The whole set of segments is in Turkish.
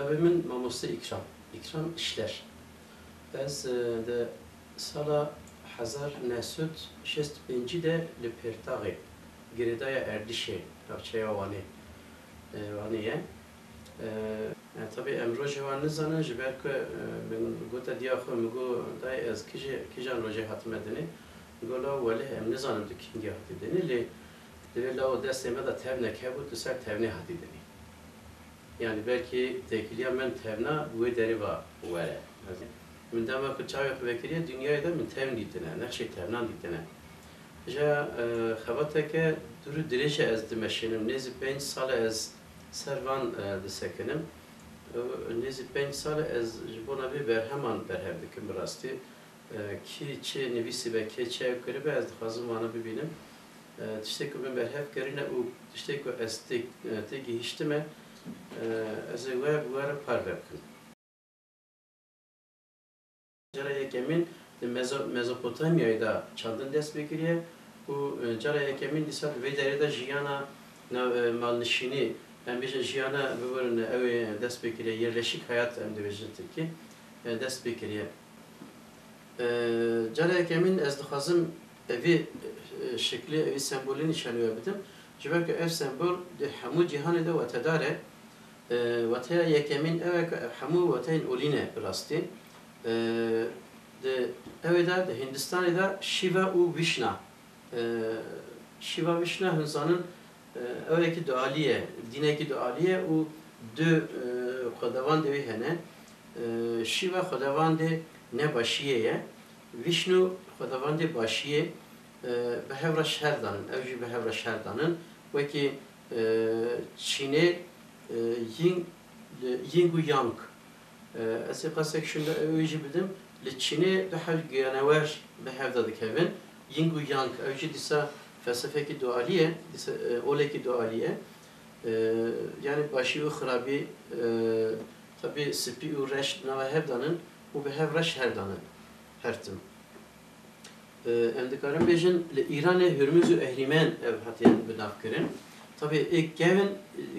Tabii min mamoste ikram. İkram işler. Ez de sala 1965 de li Pertağê Girêdaya Erdişê navçeya Wanê yani tabii em rojê wan nizanin ji ber ku min gota diya xwe min got dayê ez kîjan rojê hatime dinê got law welê em nizanim di kîngî hatî dinê lê divê law destê me da tevnek hebû tu ser tevnê hatî dinê. Yani belki tekiliya men tevna wê derê va were. Min dema ku çavê xwe vekiriye dünyayê de min tevn dîtine, nexşê tevnan dîtine. Ja xebateke dûrû dirêj ez dimeşînim, nêzî 5 sal ez ser van disekinim. Nêzî 5 sal ez ji bona vê berheman berhev dikim bi rastî. Kî çê nivîsîbe, kê çê kiribe ez dixwazim wana bibînim. Tiştê ku min berhev kirîne û tiştê ku ez tê gihîştime ez ê were parve bikim. Cara yekemîn di Mezopotamyayê da çandin dest vekiriye û cara yekemîn dîsal vê derê de jiyana malnişînî em bêjin jiyana bibirin ew ê dest vekiriye yerleşik hayat em dibêjin Tirkî dest vekiriye. Cara yekemîn ez dixwazim evî şeklî evî sembolî nîşanî bidim. Ji ber ku ev sembol di hemû cîhanê de wetedar e. Weteya yekemîn ew e ku hemû weteyên olîne bi rastî. Ew de Hindistanê de Shiva û Vishna. Shiva Vishna hinzanin evekî dualî dînekî dualî û du xwedewandê wê hene. Shiva xwedewandê nebaşiyê ye. Vishnu xwedewandê başiyê bi hev re şer danin. Ew jî bi hev re şer danin. Wekî Çînê Yin û Yang. Ez ê qasek şunda ew jî bidim. Li Çînê bi hev giyanewer bi hev de dikevin. Yin û Yang. Ew jî dîsa felsefekî dualî ye, dîsa olekî dualî ye. Yani başî û xirabî tabii spî û reş nava hev danin û bi hev re şer danin. Her tim. Em dikarin bêjin li Îranê Hürmüz û Ehrîmen ev hatiye binav kirin. Tabii ilk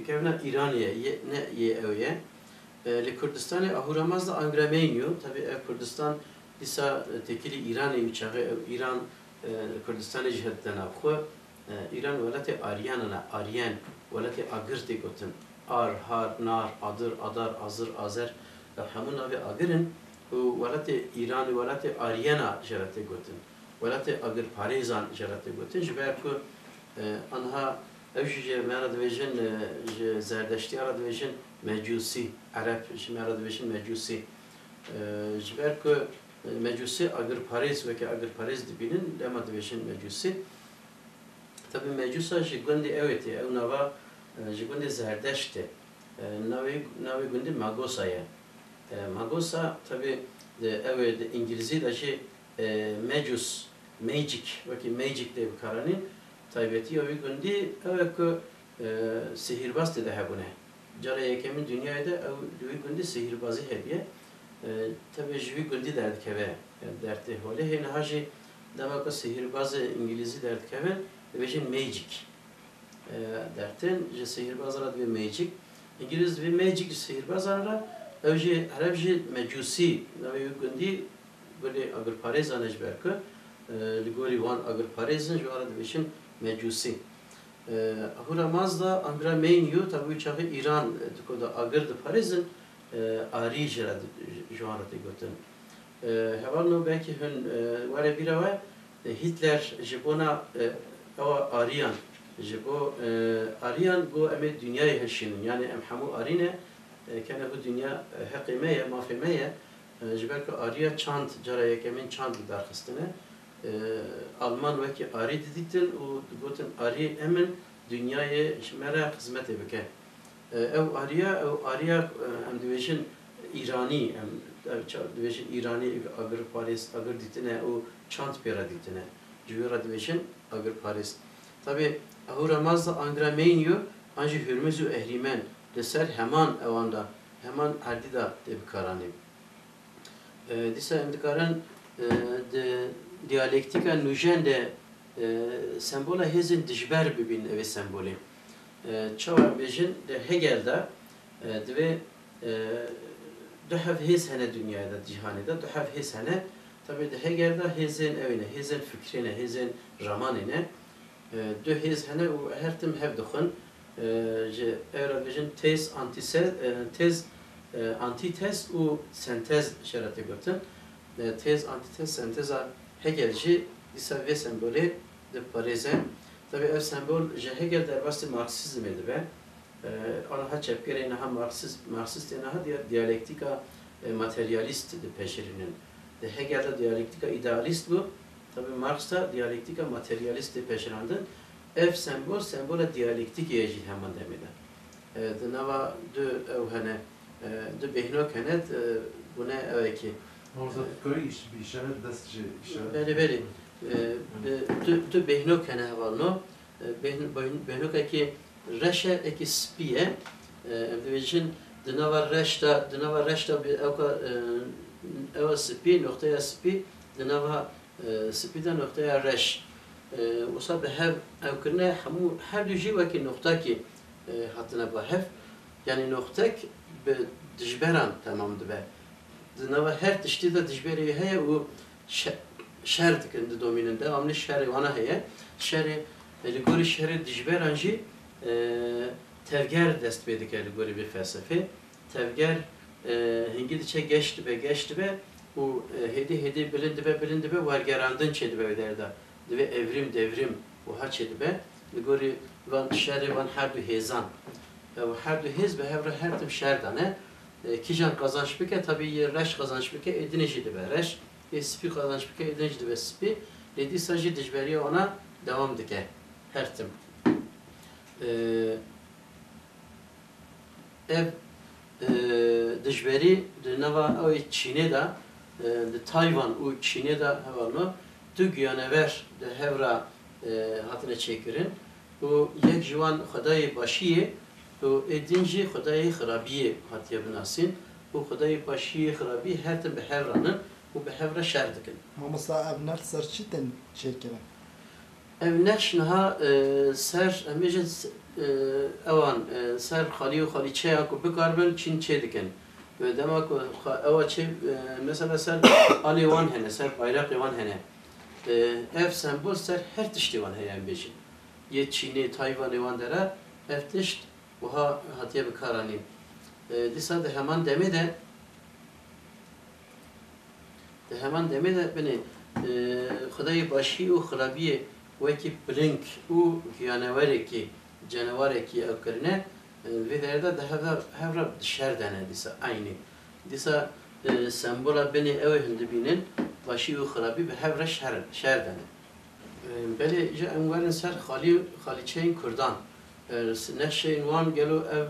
kevna İraniye ne ye ew ye. Li Kurdistanê Ahûramaz da Angremenyo. Tabii ev Kurdistan dîsa tekilî İranê uçağı İran Kurdistanê jî hediye navxwe. İran welatê Aryanan e, Aryen welatê agir tê gotin. Ar, har, nar, adir, adar, azir, azer hemû navê agirin û welatê İranî welatê Aryena jî tê gotin. Welatê agir parêzan jî tê gotin ji ber ku anha ew jî me re dibêjin ji zerdeştiya re dibêjin Mecusî, Ereb ji me re dibêjin Mecusî. Ji ber ku Mecusî agir parêz wekî agir parêz dibînin lema dibêjin Mecusî. Tabii Mecusa ji gundê ew tê, ew nava ji gundê Zerdeşt e. Navê gundê Magosa ye. Magosa tabii ew ê di İngilîzî de jî Mecus, Magic, wekî Magic tê bikaranîn. Taybetiya wî gundî ew e ku sihirbaz tê de hebûne. Cara yekemîn dünyayê de ew li wî gundî sihirbazî hediye. Tabii ji wî gundî derdikeve dertê holê. Hêniha jî dema ku sihirbazê İngilîzî derdikevin dibêjin Magic. Dertin ji sihirbaz re dibê Magic. İngiliz dibê Magic ji sihirbazan re ew jî herev jî Mecusî navê wî gundî gulê agirparêzan e ji ber ku li gorî wan agirparêzin ji wan re dibêjin Mecusî. Ahûramaz da Angremenyo tabii wî çaxê İran diko da agir diparêzin arî jî re ji wan re tê gotin. Heval no belkî hûn were bîra we Hitler ji bona ewa Aryan ji bo Aryan got em ê dünyayê hişînin. Yani em hemû arîne kene bu dünya heqê me ye, mafê me ye. Ji ber ku Arya çand cara yekemîn çand darxistine. Alman wekî arî didîtin û gotin arî emin dünyayê ji me re xizmetê bike. Ew Arya em dibêjin İranî, em dibêjin İranî agir parêz agir dîtine û çand pêra dîtine. Ji wê re dibêjin agir parêz. Tabii Ahûramaz da Angremenyo an jî Hürmüz û Ehrîmen li ser heman ewan da heman erdî da tê bikaranîn. Dîsa em dikarin diyalektika nûjen de sembola hêzên dijber bibînin ev ê sembolê. Çawa bêjin de Hegel'da divê du hev hêz hene dünyada, cihanê de, du hev hêz hene. Tabii de Hegel'de hêzên evine, hêzên fikrine, hêzên ramanine, du hêz hene û her tim hev dixwin. Ji ew bêjin tez, antitez û sentez şeratê gotin. Tez, antitez, senteza Hegel jî dîsa vê sembolê diparêze. Tabii ev sembol ji Hegel derbastê Marksizmê dibe. Aniha çepgerê niha Marksistê niha diyalektika materyalist dipeşirînin. Hegel'de diyalektika idealist bu. Tabii Marx'ta diyalektika materyalist dipeşirandın. Ev sembola diyalektikeye jî heman demede. Di nava du ew hene, du behnok hene, bune eveki. Beli. Du behnok hene hevalno. Behnok eki reşe eki spiye. Evdivejin di nava reşta bir evka ev spi noktaya spi di nava spi de noktaya reş. Osa be hev evkirne hemû her du jî wekî nokta ki hatine ba hev. Yani noktek bi dijberan tamam dibe. Di nava her tiştî de dijberê heye û şer dikin di domînin devamlı şerê wana heye. Şerê li gorî şerê dijberan jî tevger dest pê dike li gorî bir felsefe. Tevger hingi diçe geç dibe û hêdî bilind dibe wergerandin çê dibe derda. Dibe evrim devrim û ha çê dibe. Li gorî van şerê van her du hêzan. Her du hêz bi hevre her tim şer dane. Kîjan kazanç bike tabii reş kazanç bike edine jî dibe reş. Spi kazanç bike edine jî dibe spi. Lêdîsa jî dijberiya ona devam dike her tim. Ev dijberî di nava ew Çînê de di Tayvan û Çînê de hevalno du giyanever di hevra hatine çêkirin û yek ji wan xwedayê başiyê û êdîn jî xwedayê xirabiyê hatiye binasîn û xwedayê başiyê xirabî her tim bi hev ranin û bi hevra şer dikin. Mamosta ev ner ser çi tên çêkirin? Ev neş niha ser em bêjin ewan ser xalî û xalîçeya ku bikarbin çîn çê dikin. Ve dema ku ewa çê mesela ser alê wan hene, ser bayraqê wan hene. Ev sembol ser her tiştî wan heye em bêjin. Yê Çînê, Tayvanê wan dere ev tişt wiha hatiye bikaranîn. Dîsa di heman demê de binê xwedayê başî û xirabiyê wekî biling û giyanewerekî canawarekî ew kirine vê derede de hevra şer dene dîsa aynî. Dîsa sembola binê ew ê dibînin başî û xirabî bi hevra şer dene. Belê ji em werin ser xalîçeyên Kurdan. Neşeyên wan gelo ev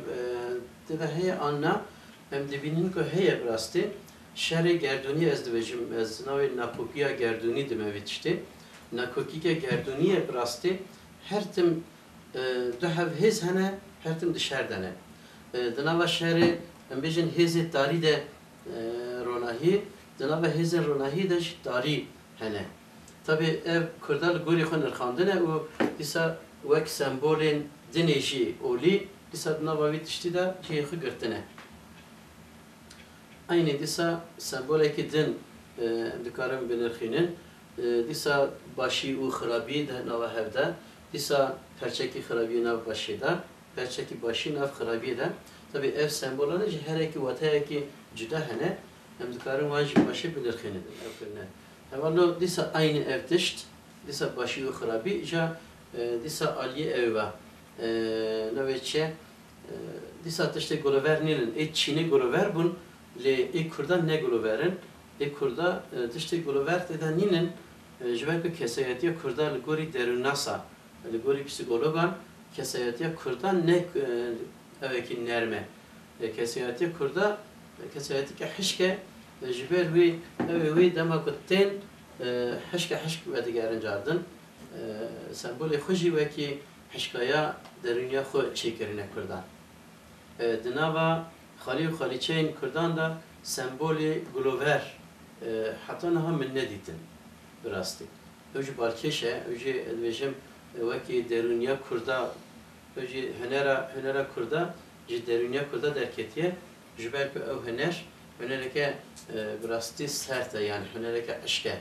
dide heye anna em dibînin ku heye bi rastî şerê gerdûnî ez dibêjim ez navê nakokiya gerdûnî dim evê tiştê. Nakokîke gerdûniyê bi rastî her tim du hev hêz hene her tim di şer dene. Di nava şerê em bêjin hêzê tarî de ronahî, di nava hêzên ronahî de jî tarî hene. Tabii ev Kurda li gorî xwe nirxandine û dîsa wek sembolên dinê jî olî dîsa di nava wî tiştî de cihê xwe girtine. Aynê dîsa sembolekî din em dikarin binirxînin. Dîsa başî û xirabî de nava hev de. Dîsa perçekî xirabî nav başê de. Perçekî başî nav xirabî de. Tabii ev sembolane jî herekî watayekî cuda hene. Em dikarin wan jî başê binirxînin ev kirine. Hevallo dîsa aynı ev tişt, dîsa başî û xirabî îja dîsa aliyê ew ve navê çi dîsa tiştê gurover nînin. Ê Çînê gurover bûn, lê ê Kurdan ne guroverin. Ê Kurda tiştê gurover têde nînin ji ber ku kesayetiya Kurda li gorî derûnnasa, li gorî psîkologan kesayetiya Kurdan ne evekî nerme. Kesayetiya Kurda kesayetike hişke ji ber wê ew wê dema ku tên hişke vedigerin cardin. Sembolê xwe jî wekî hişkaya derûniya xwe çêkirine Kurdan. Di nava xalî û xalîçeyên Kurdan da sembolê gulover heta niha min nedîtin bi rastî. Ew jî balkêş e, ew jî dibêjim wekî derûniya Kurda, ew jî hunera Kurda ji derûniya Kurda derketiye. ji ber ku ew hunereke bi rastî sert e yani hunereke eşk e.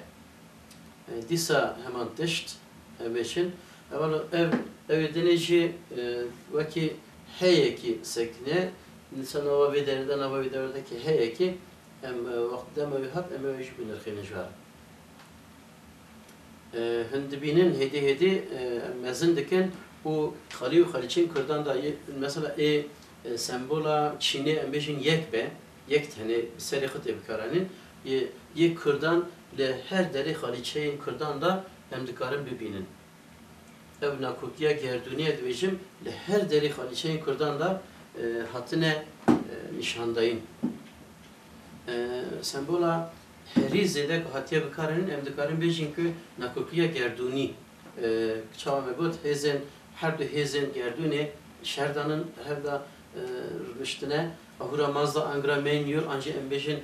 Dîsa heman tişt em bêjin ev dinê jî wekî heyekî sekine insan nava vê derê nava vê derekî heyekî em wextê dema wî hat em ê jî bi nirxê nijwarin. Hûn dibînin hêdî em mezin dikin û xalî û xalîçeyên Kurdan da mesela sembola Çînê em bêjin yek be, yek tenê serê xwe tê bikaranîn, yê Kurdan li her derê xalîçeyên Kurdan da em dikarin bibînin. Ev nakokiya gerdûniye dibêjim li her derê xalîçeyên Kurdan da hatine nîşandayîn. Sembola herî zêde ku hatiye bikaranîn em dikarin bêjin ku nakokiya gerdûnî. Çawa me got hêzên her du hêzên gerdûnê şerdanın hevda riştine ahura mazda angra menyor ancak em bêjin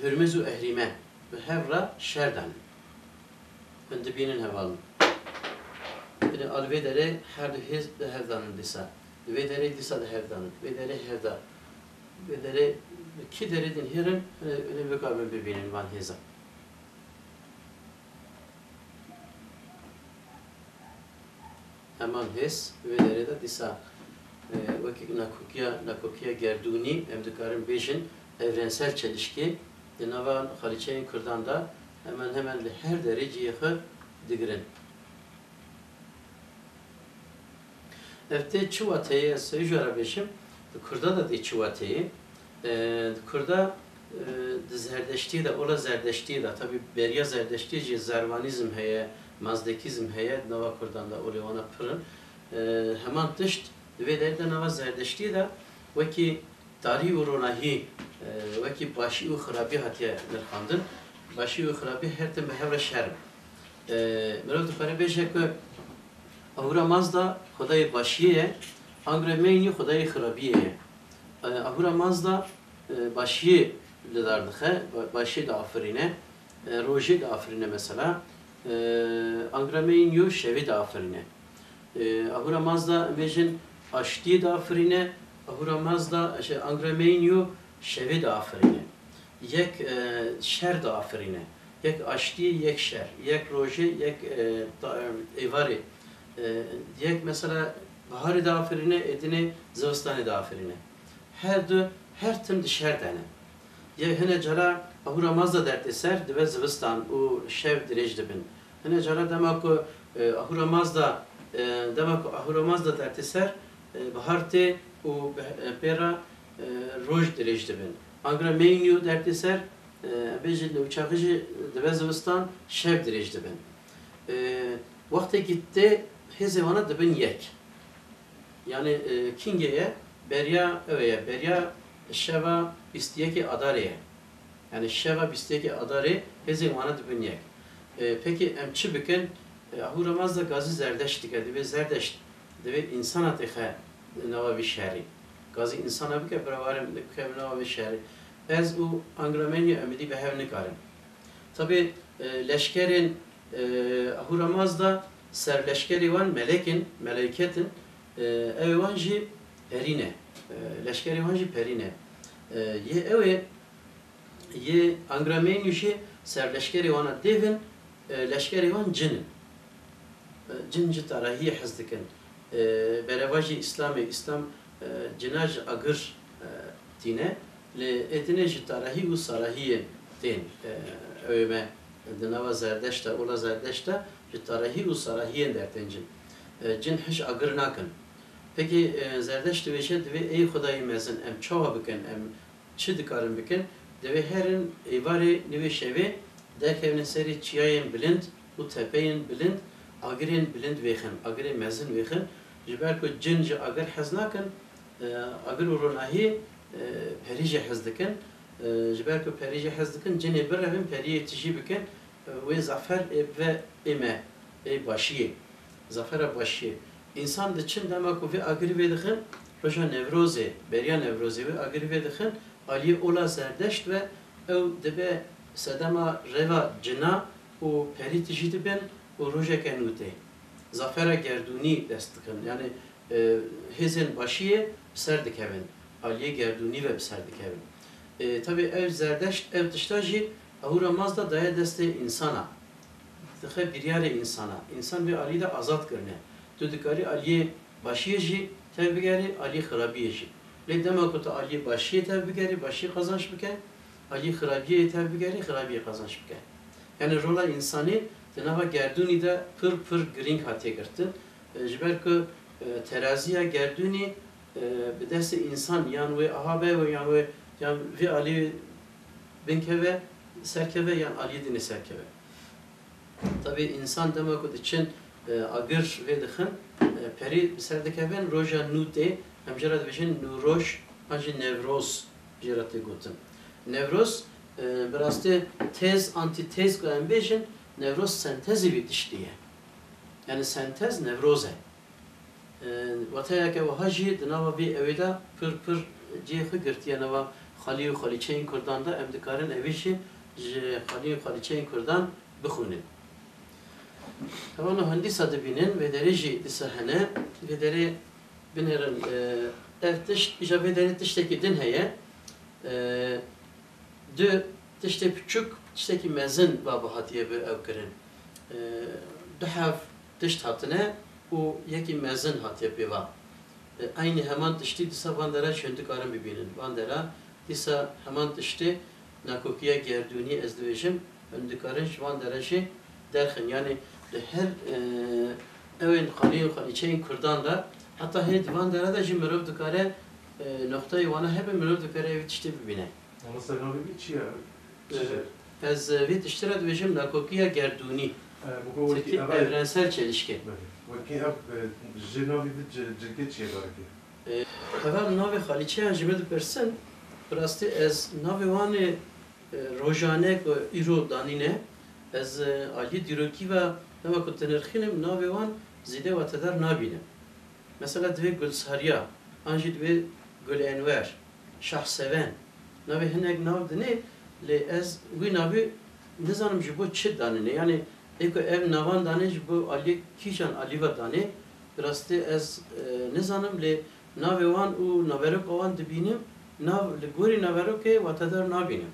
Hürmüz û ehrîme bi hevra şerdan. Hûn dibînin hevalin. Al vê derê her du hêz di hevdanin dîsa. Di vê derê dîsa di hevdanin. Vê derê hevda. Vê derê ki derê din hêrin hûn bikarbin bibînin van hêza. Heman hêz vê derê de dîsa wekî nakokiya gerdûnî em dikarin bêjin evrensel çelişki di nava xalîçeyên Kurdan da hemen li her derê ciyê xwe digirin. Ev tê çi wateyê ez sêwî jara bêjim, di Kurda da tê çi wateyê. Di Kurda di zerdeştiyê de ola zerdeştiyê de tabii beriya zerdeştiyê jî zervanîzm heye, mazdekîzm heye di nava Kurdan da olê wana pirin. Heman tişt di vê derê de nava zerdeştiyê de wekî tarî û ronahî wekî başî û xirabî hatiye nirxandin. Başî û xirabî her tim bi hevra şer. Mirov dikare bêje ku ahura mazda xwedayê başiyê ye, angra meynî xwedayê xirabiyê ye. Ahura mazda başiyê li dar dixe, başiyê diafirîne, rojê diafirîne mesela, angra meynî şevê diafirîne. Ahura mazda bêjin aştiyê diafirîne, ahura mazda angra meynî şevê diafirîne. Yek şer diafirîne. Yek aştiyê, yek şer. Yek rojê, yek êvarê. Yek mesela baharê diafirîne, êdinê zivistanê diafirîne. Her tim di şer dene. Yek hine cara ahura mazda dertê ser dibe zivistan û şev dirêj dibin. Hine cara dema ku ahura mazda dertê ser bahar tê û pêra roj dirêj dibin. Angra meynî dertê ser bêjin li uçaxê jî dibe zivistan şev dirêj dibin. Wextekî tê hêzê wana dibin yek. Yani kingeye beriya eveye, beriya şeva bîstiyekê adarê ye. Yani şeva bîstiyekê adarê hêzên wana dibin yek. Peki em çi bikin? Ahura mazda gazî zerdeşt dike, divê zerdeşt, divê insana dixe nava vî şerî. Gazî insana bike biravarê dike nava vî şerî. Ez û angra meynî emidî bi hev nikarin. Tabii leşkerên ahura mazda serleşkerî wan meleketin, ew wan jî perîne. Leşkerî wan jî perîne. Yê angra meynî jî serleşkerî wana devin, leşkerî wan cinin. Cin ji tarahiyê hez dikin. Bereva jî İslam cina ji agir tîne, li êdinê ji tarahî û sarahiyê tên. Ew me di nava zerdeşta, ola zerdeşta ji tarahî û sarahiyên dertên cin. Cin hiç agir nakin. Peki zerdeşt dibêje divê ey Xwedayê mezin em çawa bikin, em çi dikarin bikin? Divê herin êvarê nivê şevê derkevin serê çiyayên bilind û tepeyên bilind, agirên bilind vêxin, agirê mezin vêxin. Ji ber ku cin ji agir hez nakin, agir û ronahî perî jî hez dikin. Ji ber ku perî jî hez dikin, cinê birevin periyê tijî bikin. Wê zafer ve ême, ê başiyê. Zafera başiyê. İnsan diçin dema ku vê agirî vê dixin, roja Nevrozê, beriya Nevrozê vê agirî vê dixin, aliyê ola zerdeşt ve ew dibe sedema reva cina û perî tijî dibin û rojeke nû tê. Zafera gerdûnî dest dikin. Yani hêzên başiyê ser dikevin. Aliye gerduni ve ser dikevin. Tabi ev zerdeşt, ev tiştajı ahura mazda daya deste insana. Tıkhe biryare insana. İnsan ve Ali de azat kırne. Tudikari Aliye başıye jî tevbigeri, Ali xirabiye jî. Le dema kutu Ali başıye tevbigeri, başıye kazanç bike. Ali xirabiye tevbigeri, xirabiye kazanç bike. Yani rola insani denava gerduni de pır giring hatiye girtin. Jiber ku teraziya gerduni bi desti insan yan ve ahabe ve yan ve Ali binkeve serkeve yan Ali dini serkeve. Tabi insan demek için agir ve dixin peri serdikevin roja nute hemjera dibijin nuroş anji nevroz jirate gotin. Nevroz birastı tez antitez koyan bejin nevroz sentezi bitiştiye. Yani sentez nevroze. Vataya ke vahaji dinava bir evida pır cihı girtiye nava Xaliyu Xaliçeyin Kurdan'da emdikarın evişi Xaliyu Xaliçeyin Kurdan bixunin. Tamam handisa dibinin ve derece disahane ve dere binerin ertiş ija ve dere tişteki din heye dü tişte küçük tişteki mezin baba hatiye bir evkirin duhav tişt hatine o yeki mezin hatiye bir va aynı hemen tişti disa vandera şöndükarın bibinin vandera disa hemen tişti nakokiye gerduni ezdivejim öndükarın vandera şey derken yani her evin Xaliyu Xaliçeyin Kurdan'da hatta her divandara da jim merov dikare noktayı vana hep merov dikare evi tişte bibine. Ama sen abi bir çiğ Ez vit iştirat vejim nakokiya gerduni. Zeki evrensel çelişki. Vaki ab jenovi bir cilge çiğ baraki. Kadar navi Xaliçeyan jime dupersin. Prasti ez navi vani rojane ko iro danine ez Ali diroki ve ama ku tenirxinim navi wan zide ve tedar nabinim. Mesela dve Gülsariya, anjid dve Gül Enver, Şahseven. Navi hinek nav dine le ez vi navi nizanım jibo çi danine yani eko ev navan dane jibo Ali kişan Ali ve dane birasti ez nizanım le navi wan u naverok avan dibinim nav le guri naverok ve tedar nabinim.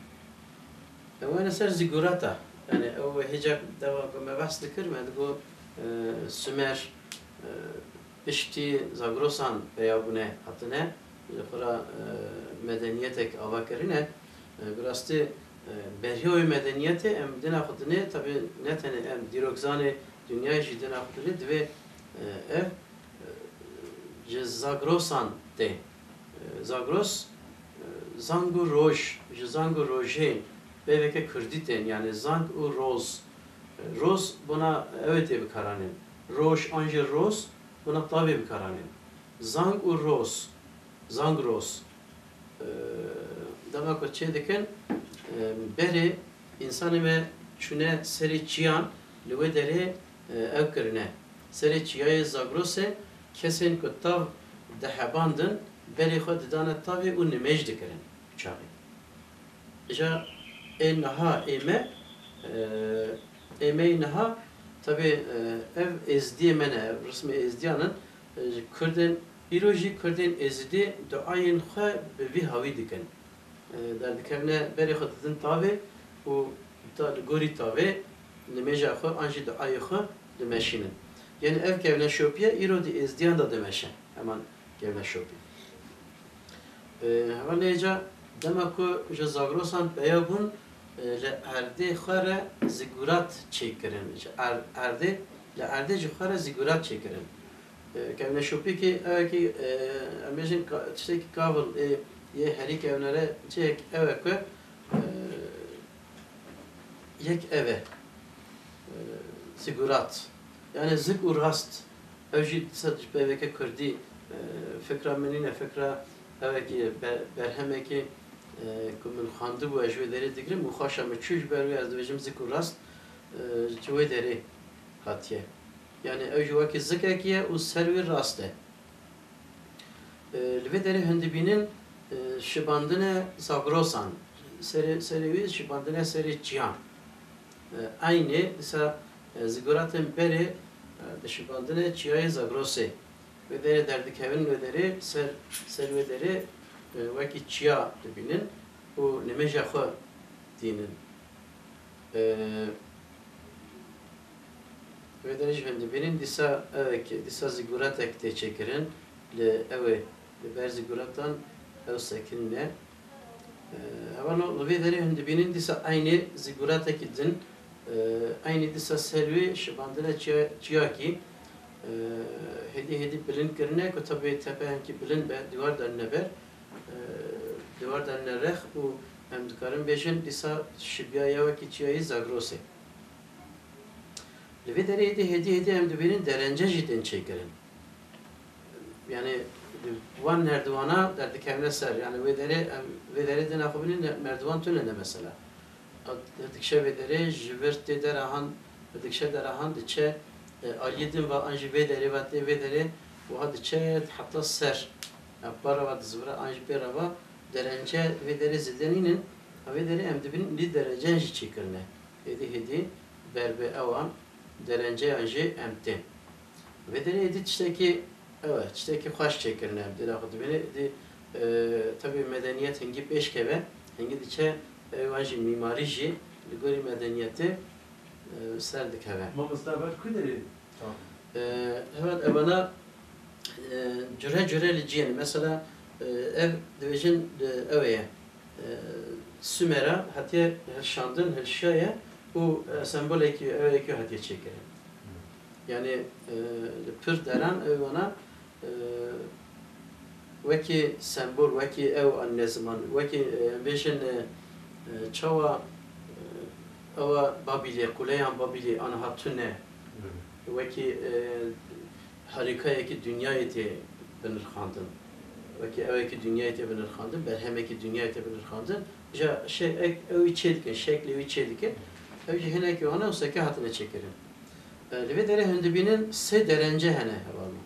Ve eser zigurata yani o hicab dava mebahs dikir med go Sümer pişti Zagrosan veya bu ne hatine xura medeniyetek avakerine birasti berhiyoy medeniyete em dina xudine tabi netene em dirokzane dünya jidina xudine ve ev Zagrosan de Zagros Zangu Roj Zangu Rojen Beveke Kürditen yani Zang u Roz. Roz buna evet bir karanin. Roj anje Roz buna tabi bir karanin. Zang u Roz. Zang Roz. Demek o çediken beri insanı ve çüne seri çiyan lüve deri evkirine. Seri çiyayı Zagros'e kesin kuttav dehabandın beri xod dana tabi u nimej dikirin. Çağı. İca naha eme naha tabi ev ezdiye mene resmi ezdiyanın Kürden iroji Kürden ezdi duayın xwe bi havi dikin derdikevne beri xwe tabi u gori tabi nimeja xwe anji duayı xwe dimeşinin yani ev kevne şopiye iro di ezdiyan da dimeşe hemen kevne şopiye hemen neca demek ki Zagrosan beyabun le erdi xare zigurat çekirin. Erdi le erdi xare zigurat çekirin. Kevne şopi ki ki amejin işte ki kabul ye heri kevnere çek eve ki yek eve zigurat yani zigurast evji sadece beveke kurdi fikra menine fikra eve ki berheme ki من خانده و اجوی داری دیگری مخاشم چوش بروی از دویجم ذکر راست جوی داری هاتیه یعنی اجوا که ذکر کیه و سروی راسته لوی داری هندی بینن شباندن زاگروسان سریوی شباندن سری چیان aynı mesela ziguratın beri şibandine çiyayı zagrose ve deri derdik evin ve deri ser ve deri vaki çiya dibinin bu nemejaxı dinin ve deri jvendi benim disa evki disa zigurat ekte çekirin le eve le ber ziguratan ev sekinne havano ve deri hindi benim disa aynı zigurat ekidin aynı disa servi şibandına çiya ki hedi bilin kirne ko tabi tepe ki bilin be divar derine ber divar derine reh bu hem dikarin beşin disa şibiyaya ve kiçiyayı zagrose ve deri hedi hem de benim derence jiden çekirin yani van nerdivana derdik hem ser yani ve deri den akıbinin merdivan tünene mesela dikşe ve deri jivert derahan dikşe derahan diçe aliyedin ve anji ve deri bu hadi çet hatta ser para var zıvra anji berava derence ve deri zideninin ve deri emdibin li derece çekirne hedi berbe avan derence anji emte ve deri hedi çteki evet çteki hoş çekirne emde la beni tabi medeniyet hangi beş keve hangi diçe anji mimari ji ligori medeniyeti serdik heve. Mamızda var kuderi. Evet evana cüre ciğeni mesela ev divijin eveye Sümer'a hatiye şandın hırşaya bu sembol eveki hatiye çekerim. Yani pür deren evana veki sembol veki ev anne zaman veki beşin çava ava Babili, kuleyan Babili anhatune veki harikayeki dünyayeti benirxandın. Veki eveki dünyayeti benirxandın, berhemeki dünyayeti benirxandın. Ja şey ev içedikin, şekli ev içedikin. Evci heneki ona usaki hatına çekerim. Ve dere hündübinin se derence hene hevalma.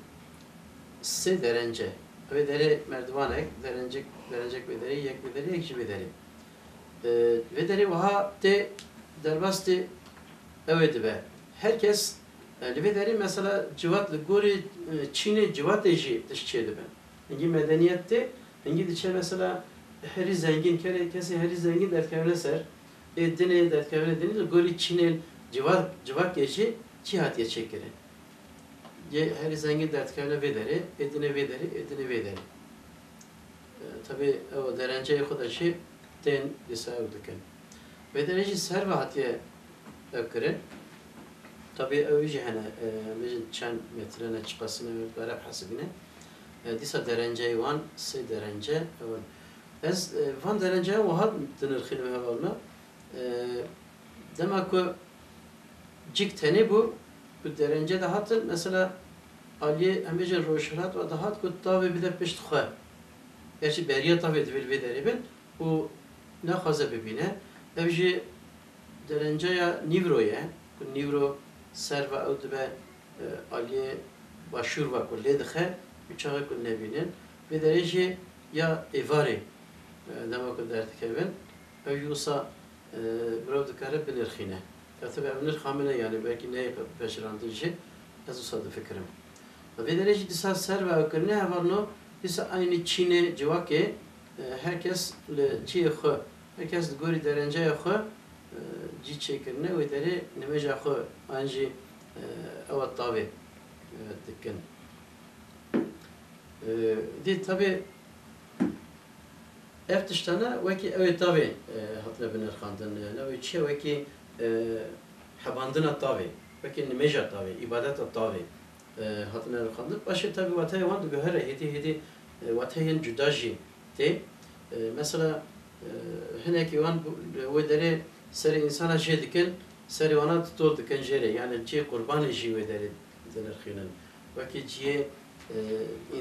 Se derence. Ve dere merdivanek, derencek ve dere, yek ve dere, ekşi ve dere. Ve dere vaha de derbasti evet be. Herkes livederi mesela civatlı gori Çin'e civat eji dışçıydı ben. Hangi medeniyette hangi dışçı mesela heri zengin kese heri zengin derkevle ser. Dine derkevle deniz gori Çin'e civat eji cihatiye çekeri. Heri zengin derkevle vederi, edine vederi. Tabi o derenceye kadar şey den lisayırdıkken. Ve derece servatiye ökürün. Tabii öyle hani mecin çen metrene çıkasını verip hasibine. Disa derece van, se derece van. Ez van derece vahat denirxin ve havalna. Demek ki cik teni bu derece de hatır mesela Ali amecin roşrat ve dahat ku tabi bir de peştxe. Gerçi beriye tabi edil ve deribin bu ne xaze bibine. Evji derenceye nivroye, ku nivro ser ve ödbe aliye başur ve kulle dxe, uçağı ku nebinin ve derece ya evari demek ki derdik evin, evji olsa brav dikare binirxine. Tabi binir xamine yani belki ne peşrandıcı, ez usadı fikrim. Ve derece disa ser ve ökürne hevalno disa aynı Çin'e civake herkes çiğ xı herkes gori derenceye xı ci çekirne ve deri nemeja xı anji evet tabi dikkin. Di tabi ev tiştana veki evet tabi hatla binirxandın ve çiğ veki habandına tabi veki nemeja tabi ibadet tabi hatla binirxandın. Başı tabi vataya vandı göhere hedi vatayin cudaji de mesela heneki van ve deri seri insana şey diken seri ona tutuldu diken jere yani çi kurban işi ve deri denirxinin vaki çi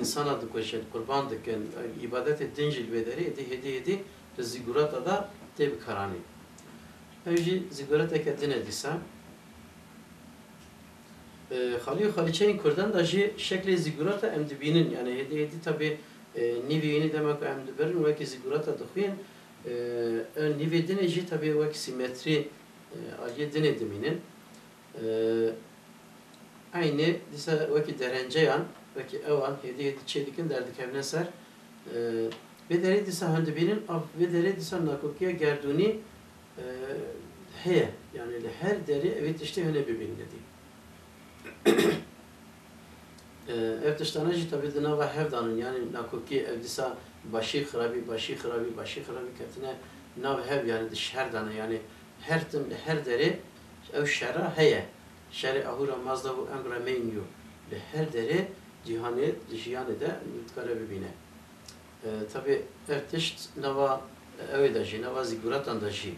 insana dikoşet kurban diken ibadet edincil ve deri hedi zigurata da tebi karani. Evji zigurata kedine disa Xaliçeyin Kurdan da ji şekli zigurata emdibinin yani hedi tabi nivini demek emdiberin vaki zigurata dıxuyen nivedine ji tabi vaki simetri aliye dinediminin aynı disa vaki derenceyan Belki evan hediye çedikin derdik evne ser. Ve deri disa hande binin ve deri disa nakokiye gerduni heye yani her deri evet işte öyle bir bin dedi. Ev tiştanacı tabi dina ve hevdanın yani nakoki ev disa başı xrabi ketine nav hev yani de şerdana yani her deri ev şera heye şeri ahura mazda bu emre meyniyo her deri cihanı da mütkare bibine. Tabi ev tişt nava ev da jî nava ziguratan da jî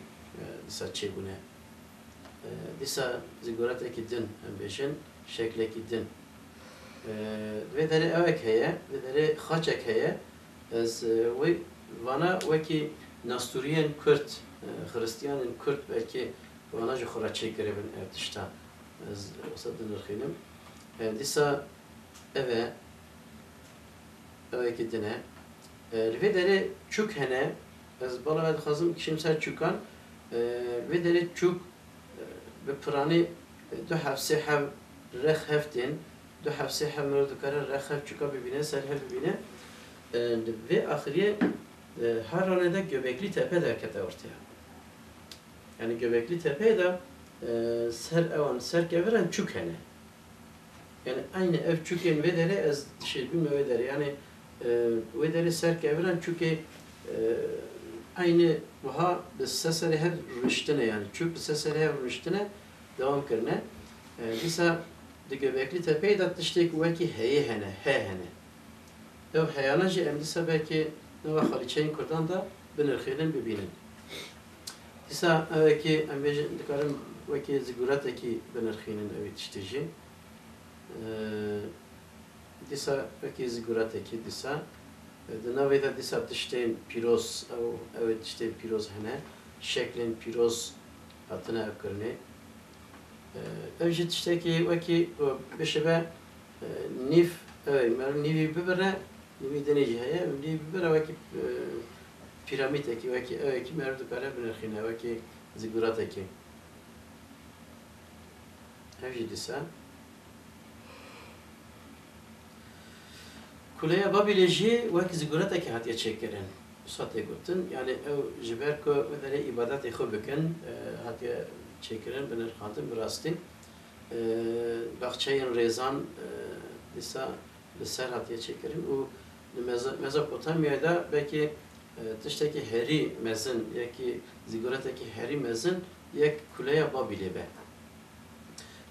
disa çegune disa zigurat eki din em bêjin şekleki din ve deri evek heye ve deri xaçek heye ez ve vana veki Nasturiyen Kürt, Hristiyanın Kürt belki vana jî xura çêkiribin ev tişta ez wisa dinirxînim dîsa evekî dine ve deri çûk hene ez bala ve dixwazim kişim ser çûkan ve deri çûk bi piranî du hevsê hev rex hevtên du hevsê hev mirov dikare rex hev çûka bibîne ser hev bibîne ve axiriye her ranede Göbekli Tepe derkete ortaya. Yani Göbekli Tepe'ye de ser keviren çûk hene. Yani aynı ev çûkên ve deri ez bilme ve deri yani ve deri ser keviren çünkü aynı buha sesleri hep rüştene yani çûk sesleri hep rüştene devam kirne. Dîsa di Göbekli Tepe'ye de tiştek veki heye hene, he hene. Ev heyana jî em dîsa belki neva xalîçeyên Kurdan da binirxînin bibînin. Dîsa evekî em bêjin dikarin wekî zigûretekî binirxînin evî tiştî jî. Dîsa wekî zigûretekî dîsa di navê de dîsa tiştên pîroz ew tiştên pîroz hene, şeklên pîroz hatine ev kirinê. Ev jî tiştekî wekî bişibe nîv nîvî bibire nîvî dinê jî heye nîvî bibire wekî piramîdekî wekî evekî merv dikare binirxîne wekî zigûretekî. Ev jî dîsa Kuleya Babilê jî wekî zigûretekî hatiye çêkirin. Satê gotin yani ew ji ber ku derê îbadetê xwe bikin hatiye çêkirin binirxandin bi rastî. Baxçeyên rêzan dîsa li ser hatiye çêkirin û li Mezopotamyayê de belkî tiştekî herî mezin yekî zigûretekî herî mezin yek Kuleya Babilê be.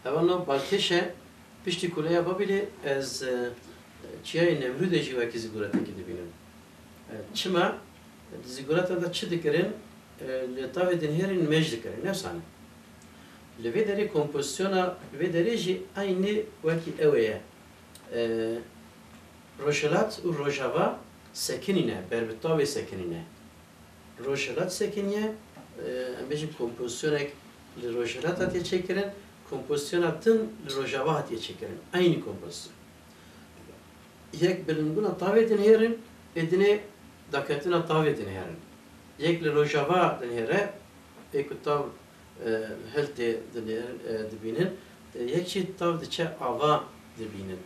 Hevan o Balkêşe piştî Kuleya Babilê ez çiyayê Nemrûdê jî wekî zigûretekî dibînim. Çima zigûreta da çi dikirin li tavê dinhêrên mej dikirin nefsane. Li vê derê kompozisyona vê derê jî aynı wekî ew ye. Rojhilat û rojava sekinîne, ber bi tavê sekinîne. Rojhilat sekiniye, em bêjin kompozisyonek li rojhilat hatiye çêkirin, kompozisyona tin li rojava hatiye çêkirin. Aynı kompozisyon. Yek bilinguna tavê dinhêrin, edine daketina tavê dinhêrin. Yek li rojava dinhêre, ê ku tav heltê dibînin, yek jî tav diçe ava dibînin.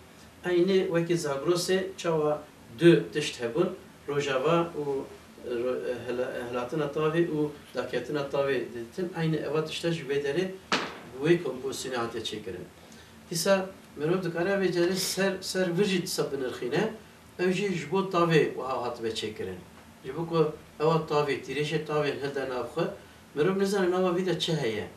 Aynı wekî Zagrosê çawa du tişt hebûn, rojava û hilatina tavê û daketina tavê ditin, aynı eva tişta ji vê derê bi wê kompozisyonê hatiye çêkirin. Dîsa mirov dikare vê cerê ser vir jî dîsa binirxîne, ew jî ji bo tavê wiha hatibe çêkirin. Ji bo ku ewa tavê, tîrêşê tavên hilde nav xwe, mirov nizane nava vî de çi heye.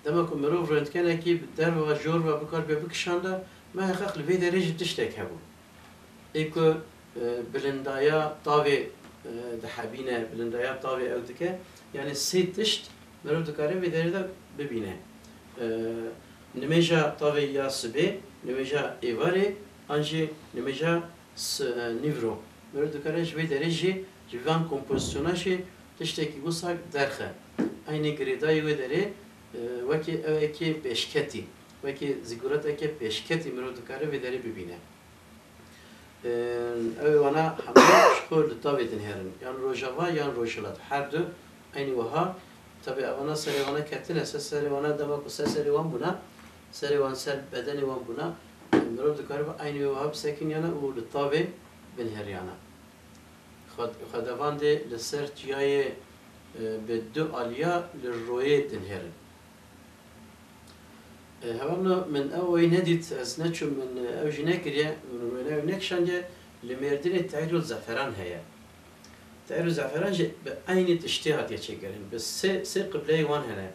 Demek ku mirov röntgenekî bi derve ve jor ve bikar bê bikişanda, me heqeq li vê derê jî tiştek hebû. Ê ku bilindaya tavê dihebîne, bilindaya tavê ew dike, yani sê tişt mirov dikare vê derê de bibîne. Nimêja tavê ya sibê, nimêja êvarê, an jî nimêja nîvro. Mirov dikare ji vê derê jî ji van kompozisyona jî tiştekî wisa derxe. Aynı girêdayê wê derê wekî evekî pêşketî, wekî zigûretekê pêşketî mirov dikare vê derê bibîne. Ew wana hemû ji xwe li tavê dinhêrin. Yan rojava yan rojhilat. Her du aynı wiha. Tabi evana serê wana ketine, serê wana demek ku serê wan bûna, serê wan ser bedenê wan bûna, مرد کاری با عینی و هب سکن یانا و لطابه بن هریانا خداوند لسر جای به دو آلیا لروی دنهرن هەوامە من ئەوەی نەدیت ئەس نەچوم من ئەوژی نەکردە من نەکشانجە لە مێردنی تایر و زەفەران هەیە تایر و زەفەران بە عینی تشتی هاتیە چێکردن بە سێ قبلەی وان هەنە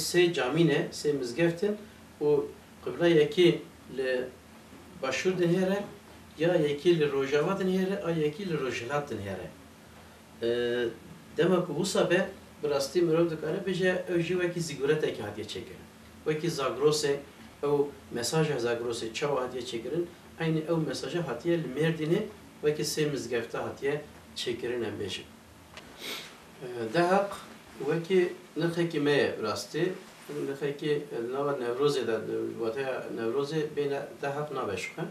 سێ جامینە سێ مزگەفتن و قبلە یەکی لە باشوور دنهێرە یا یەکی لە ڕۆژاوا دنهێرە یا یەکی لە ڕۆژهەلات دنهێرە دەمە وسا بە بڕاستی مرۆڤ دەکارە بێژە ئەوژی وەکی زیگورەتێکی هاتیە چێکردن وەکی زاگرۆسێ ئەو مەساژە زاگرۆسێ چاو هاتیە چێکردن عینی ئەو مەساژە هاتیە لە مێردینێ وەکی سێ مزگەفتە هاتیە چێکردن ئەم بێژم دەهەق وەکی نرخێکی مەیە ڕاستی نرخێکی ناوە نەورۆزێدا واتەیە نەورۆزێ بینە دەهەق نابێشخە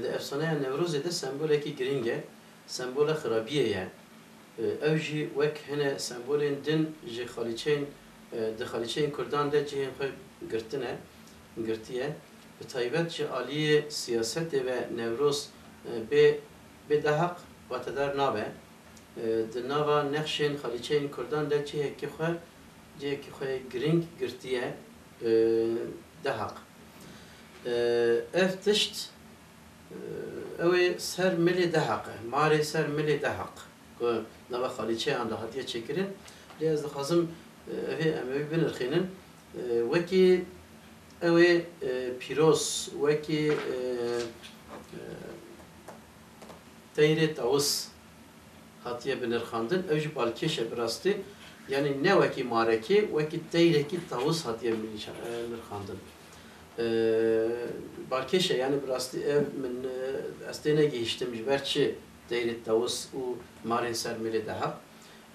دە ئەفسانەیە نەورۆزێدا سمبۆلێکی گرینگە سمبۆلە خراپیەیە ئەوژی وەک هەنە سمبۆلێن دن ژێ خالیچەین دخالیچەین کوردان دە جێن خۆی گرتنە گرتیە بە تایبەت جێ ئالیە سیاسەتێ بە نەورۆز بێ دەهەق واتەدار نابێ دناوا نەخشێن خالیچەین کوردان دە جێیەکی خۆ جێیەکی خۆی گرنگ گرتیە دەهەق ئەف تشت ئەوێ سەر ملێ دەهەقە مارێ سەر ملێ دەهەق ناوا خالیچەیان لە هاتیە چێکردن لێ ئەس دەخوازم ئەمەوی بنرخێنن وەکی ئەوێ پیرۆز وەکی تەیرێ تەوس هاتیە بنرخاندن ئەوژی بالکێشە بڕاستی یعنی نەوەکی مارەکێ وەکی تەیرێکی تەوس هاتیە نرخاندن بالکێشە یعنی بڕاستی من ئەستێ نەگەیشتم ji ber çi تەیرێ تەوس û marên ser milê deha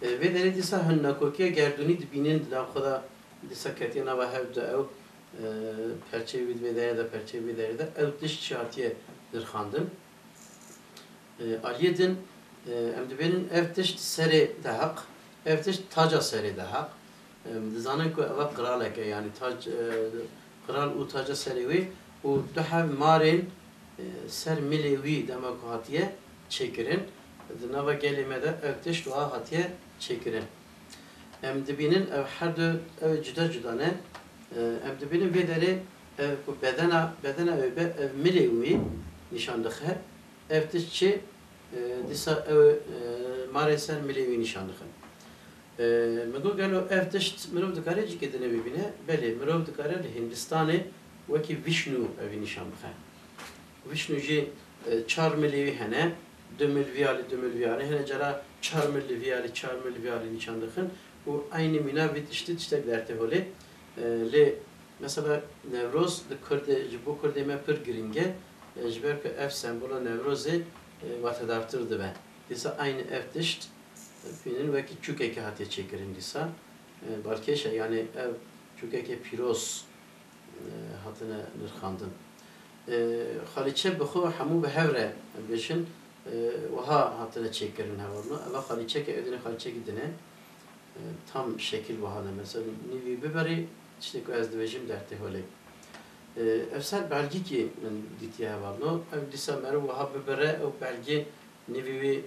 vê derê dîsa hin nakokiya gerdûnî dibînin dilav xwe da dîsa ketiye nava hev de ew perçeyê wî vê derê de perçeyê vê derê de ew tişt çi hatiye nirxandin aliyê din em dibênin ev tişt serê deheq ev tişt taca serê deheq dizanin ku ev qiraleke yani tac qiral û taca serê wê û du hev marên ser milê wî dema ku hatiye çêkirin di nava gelê me de ev tişt wiha hatiye çêkirin em dibînin ev her du ew cuda cuda ne em dibînin vê derê ev ku bedena ew be ev milê wî nîşan dixe ev tişt çi dîsa ew marê ser milê wî nîşan dixin min got gelo ev tişt mirov dikare cî kedine bibîne belê mirov dikare li Hindistanê wekî Vişnu evî nîşan dixe Vişnu jî çar milê wî hene du milviyalî hene cara çar milviyalî nîşan dixin û aynî mîna vî tiştî tiştek dertê holê lê mesela Newroz di Kurdê ji bo Kurdê me pir giring e ji ber ku ev sembola Newrozê watedartir dibe dîsa aynî ev tişt bînin wekî çûkekê hatiye çêkirin dîsa balkêşe yani ev çûkekê pîroz hatine nirxandin xalîçe bi xwe hemû bi hev re bêjin wiha hatine çêkirin hevamla eva xalîçeke edine xalîçekî dine tam şekil wiha ne mesela nîvî biberî tiştê ku ez dibêjim dertê holê ev ser belgîkî min dîtiye hevamla ev dîsa merov wiha bibire ew belgê nîvî wî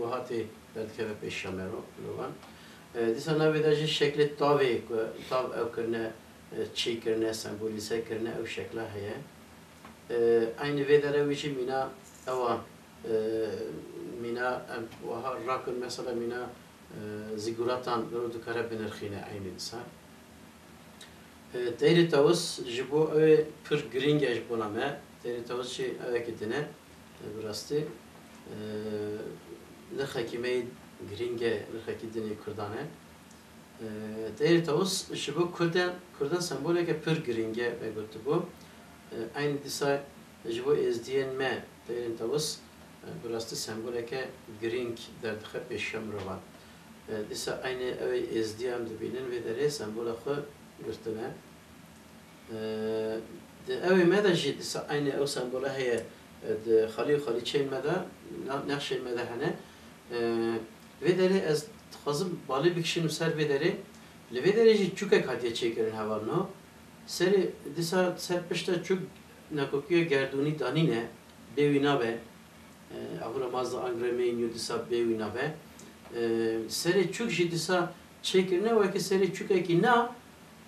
wiha tê derdikeve pêşiya merov mirovan dîsa navê de jî şeklê tavê ku tav ew kirine çêkirine sembolîze kirine ew şekla heye aynı vê derê wî jî mîna ewa mîna em wiha rakin mesela mîna zîguratan mirov dikare binirxîne aynî dîsa teyrê tewis ji bo ew ê pir giring e ji bona me teyrê tewis jî evekî dine bi rastî nirxekî me giring e nirxekî dinê Kurdan e teyrê tewis ji bo Kurdan semboleke pir giring e me gotibû aynı dîsa ji bo êzdiyên me teyrên tewis bi rastî semboleke giring derdixe pêşiya mirovan dîsa aynı ew êzdiya em dibînin vê derê sembola xwe girtine di evê me de jî dîsa aynı ew sembola heye di xalî û xalîçeyên me de nexşên me de hene vê derê ez dixwazim balî bikişînim ser vê derê li vê derê jî çûkek hatiye çêkirin hevalno serê dîsa ser pişta çûk nakokiye gerduni danine bevina be ahura mazda angremeyin yudisa bevina be seri çük jidisa çekirne ve ki seri çük eki na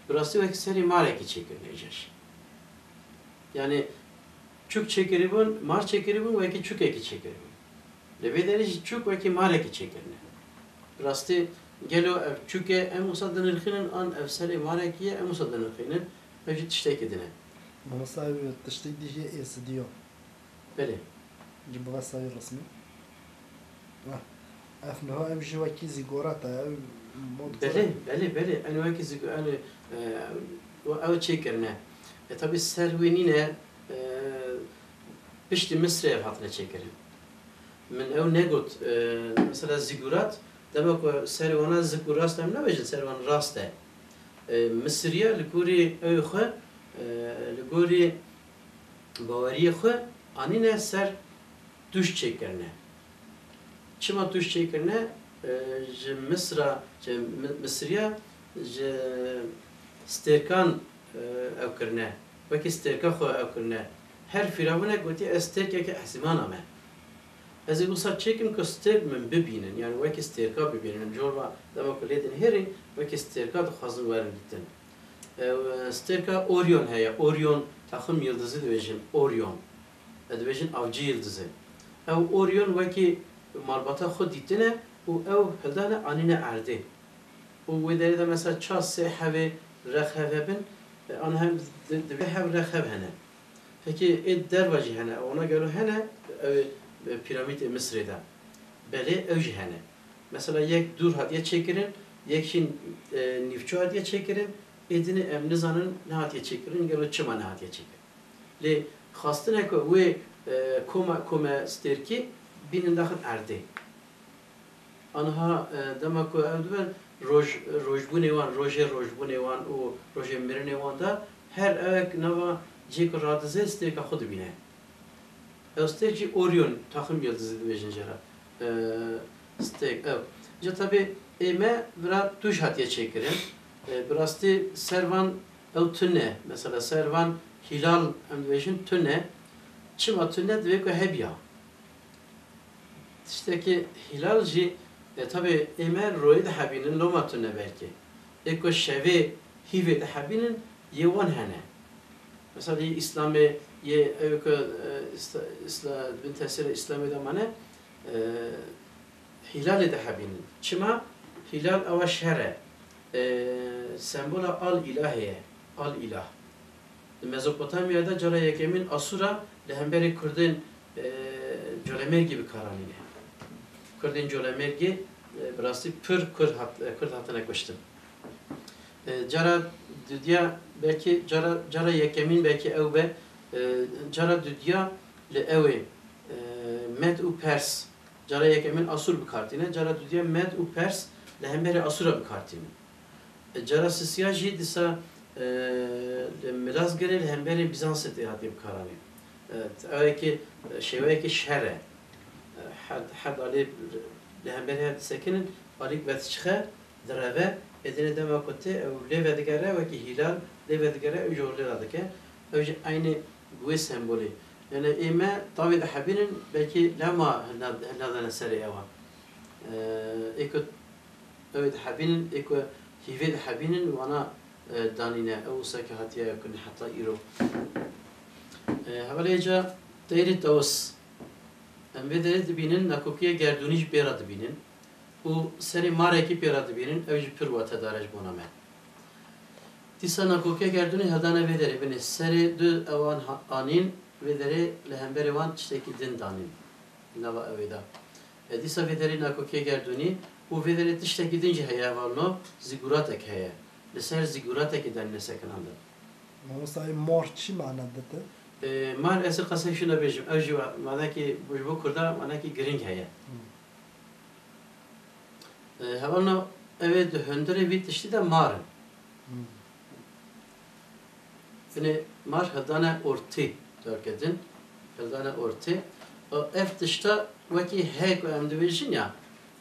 burası ve ki seri mareki çekirneyecek. Yani çük çekiribun, mar çekiribun ve ki çük eki çekiribun. Levederi çük ve ki mareki çekirne. Burası gelo ev çüke em usadın ırkının an ev seri marekiye em usadın ırkının mevcut iştek edine. Bana sahibi tıştık diye esi diyor. Beli. Gibi sahibi resmi. Efnaha em jivaki zigorata ev Beli. En vaki zigu yani o çekirne. Tabi servinine pişti Mısır'a hatırla çekirim. Men ev negot mesela zigurat demek o servana zigurat dem ne bejin servan raste. Mısır'ya likuri evxe likuri bavariye xe anine ser duş çekirne. Çima duş çekirne Mısır'a sterkan evkirne. Vaki sterka xo evkirne. Her firavune goti esterke ki ahsimana me. Ez bu saç çekim ki sterk min bibinin. Yani vaki sterka bibinin. Jorva demek ki ledin heri vaki sterka da hazır verin gittin. Sterka Orion heye. Orion takım yıldızı diyeceğim. Orion. Diyeceğim avcı yıldızı. Ev Orion vaki marbata xo ditine u ev heldane anine erdi. U vederi de mesela ças se have rekhevebin an hem de have rekhev hene. Peki dervacı hene ona göre hene piramit Mısır'da. Beli evci hene. Mesela yek dur hadiye çekirin, yekin nifçu hadiye çekirin, edini emnizanın ne hadiye çekirin, gelo çıma ne hadiye çekirin. Le khastın eko ve koma sterki binin daxil erdi. Anha demek ki evden rojbunevan, rojbunevan o rojemirenevan da her evek nava cek radize sterka xud bine. Sterki Orion takım yıldızı diyeceğim jara. Stek ev. Ja tabi eme biraz tuş hatiye çekirin. Biraz da servan ev tünne. Mesela servan hilal emdivejin tünne. Çima tünne dveko hebya. İşte ki hilalci tabi eme roy da habinin loma tünne belki. Eko şevi hive da habinin yevan hene. Mesela İslam'ı ye eko bin tesir İslam'ı da mane hilal da habinin. Çima hilal ava şere sembola al ilahiye. Al ilah. Mezopotamya'da cara yekemin Asura lehemberi Kurdin Colemergi bir karanine. Kurdin Colemergi burası pür Kurd hatına koştum. Cara düdya belki cara yekemin belki evbe cara düdya le evi med u pers cara yekemin Asur bir kartine cara düdya med u pers lehemberi Asura bir kartine. Cara sisiyaji disa Miraz gerel hemberi Bizans etihadi bir karani. Evet, ki şeveye ki şere. Had ali lehemberi had sekinin alik vetişhe dreve edine demekote leve digere ve ki hilal leve digere ujorli radike. Öyle aynı bu sembolü. Yani ime tabi de habinin belki lama helada seri eva. Eko evet habinin eko hive de habinin wana danine ev saki hatiye yakın hatta iro. Havaleyca teyri tavus. Ve de binin nakokiye gerduniş beradı binin. Bu seri mareki beradı binin evci pürva tedaraj boname. Disa nakokiye gerduni hadana vedere bini seri dü evan anin vedere lehemberi van çteki din danin. Nava eveda. Disa vedere nakokiye gerduni bu vedere tişteki dinci heye valno ziguratek heye. Leser ziguratek eden nesekin anda. Mesela mor çi manadıdır? Mar esir qasay şuna bejim. Evji mana ki bu kurda mana ki gring heye. Havalno evet höndere bit işte de mar. Yani mar hadana orti derkedin. Hadana orti. O eftişta vaki hek ve emdivejin ya.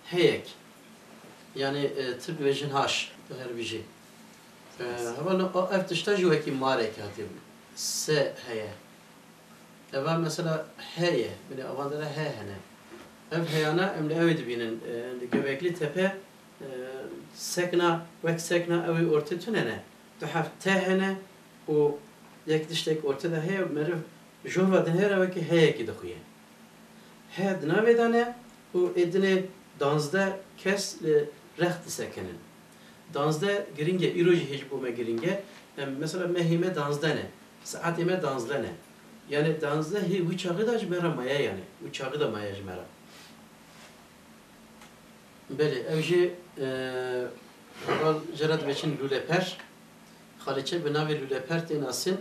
Hek. Yani tıp vejin haş. Her bir şey. Havalno o eftişta ju vaki marek hatib. Se heye. Eva mesela heye, böyle avandara he hene. Ev heyana emle ev dibinin Göbekli Tepe sekna ve sekna evi orta tünene. Tuhaf tehene o yaklaşık ortada heye merif jova denher ve ki heye ki dahuye. He dinavedane o edine danzda kes reht sekenin. Danzda giringe iroji hecbuma giringe mesela mehime danzda ne? Saatime danzda ne? Yani danzda hi uçağı da jmera maya yani. Uçağı da maya jmera. Beli evji val cerad veçin lüleper Xaliçe bi navê lüleper tên asin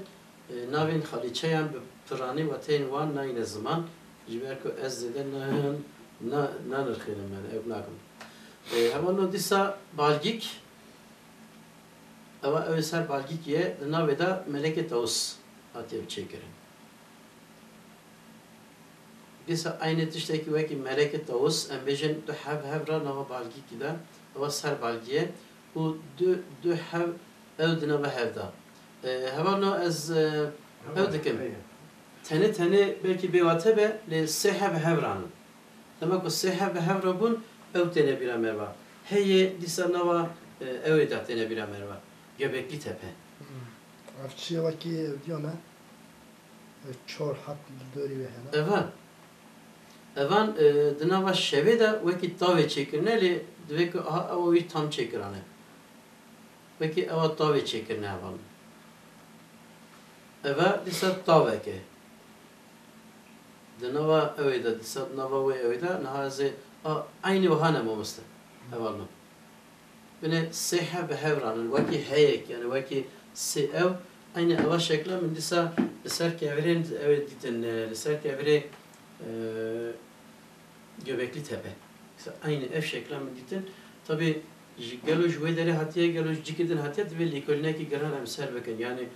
navên xaliçeyan bi piranî ve tên wan nayîne ziman ji ber ku ez zêde nanirxînim yani ev nakim. Heman dîsa balgîk ew ser balgîk ye di navê da Meleke Tawus hatiye çêkirin. Dîsa aynı tiştekî wekî Meleke Tawus em bêjin du hevra nava balgîkî de ew ser balgiye û du hev ew di nava hevda. Hevan ez ew dikim. Tenê belkî bêwate be lê sê hev hevranin. Demek ku sê hev hevra bûn ew têne bîra me va. Heyê dîsa nava ew ê da têne bîra me va. Göbekli Tepe. Avçiye vaki ev diyor ne? Çor hat dörü ve hene. Evan. Evan di nava şevê de wekî tavê çêkirine lê divê ku ew wî tam çêkirane. Wekî ewa tavê çêkirine hevan. Eva dîsa taveke. Di nava ew de dîsa nava wê ew de niha ez ê aynı wiha ne mamoste. Evan no. Bine sê hev bi hevranin wekî heyek yani wekî sê ew aynı ewa şekla min dîsa li ser kevirên ew dîtin li ser kevirê Göbekli Tepe. Aynı ev şekla min dîtin. Tabi gelo ji wê derê hatiye gelo ji cikî din hatiye divê lêkolînekî giran em ser bikin. Yani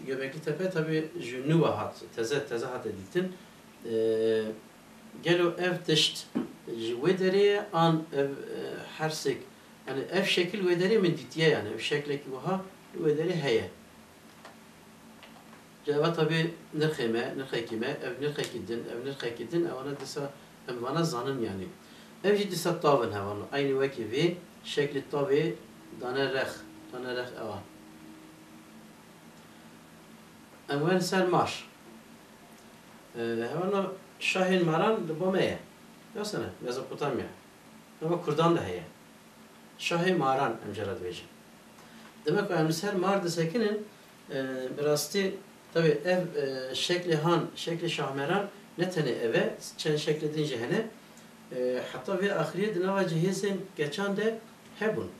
Göbekli Tepe tabi ji nû ve hat teze hate dîtin. Gelo ev tişt ji wê derê an ev hersek yani ev şekil wê derê min dîtiye yani ev şeklekî wiha wê derê heye. Ceva tabi nirxekî me, ev nirxekî din, evana dîsa em vana zanin yani. Ev jî dîsa tavin hevan, aynı wekî vê şekli tavê dane rex eva. Em wen ser mar. Hevan şahên maran li bo me ye. Yasene, Mezopotamya. Ama Kurdan da heye. Şahê maran em jara dibêjin. Demek ku em ser mar disekinin bi rastî tabi ev şekli şahmeran ne tane eve çen şekli dince hene hatta ve ahiriye dinava cihazın geçen de hebun.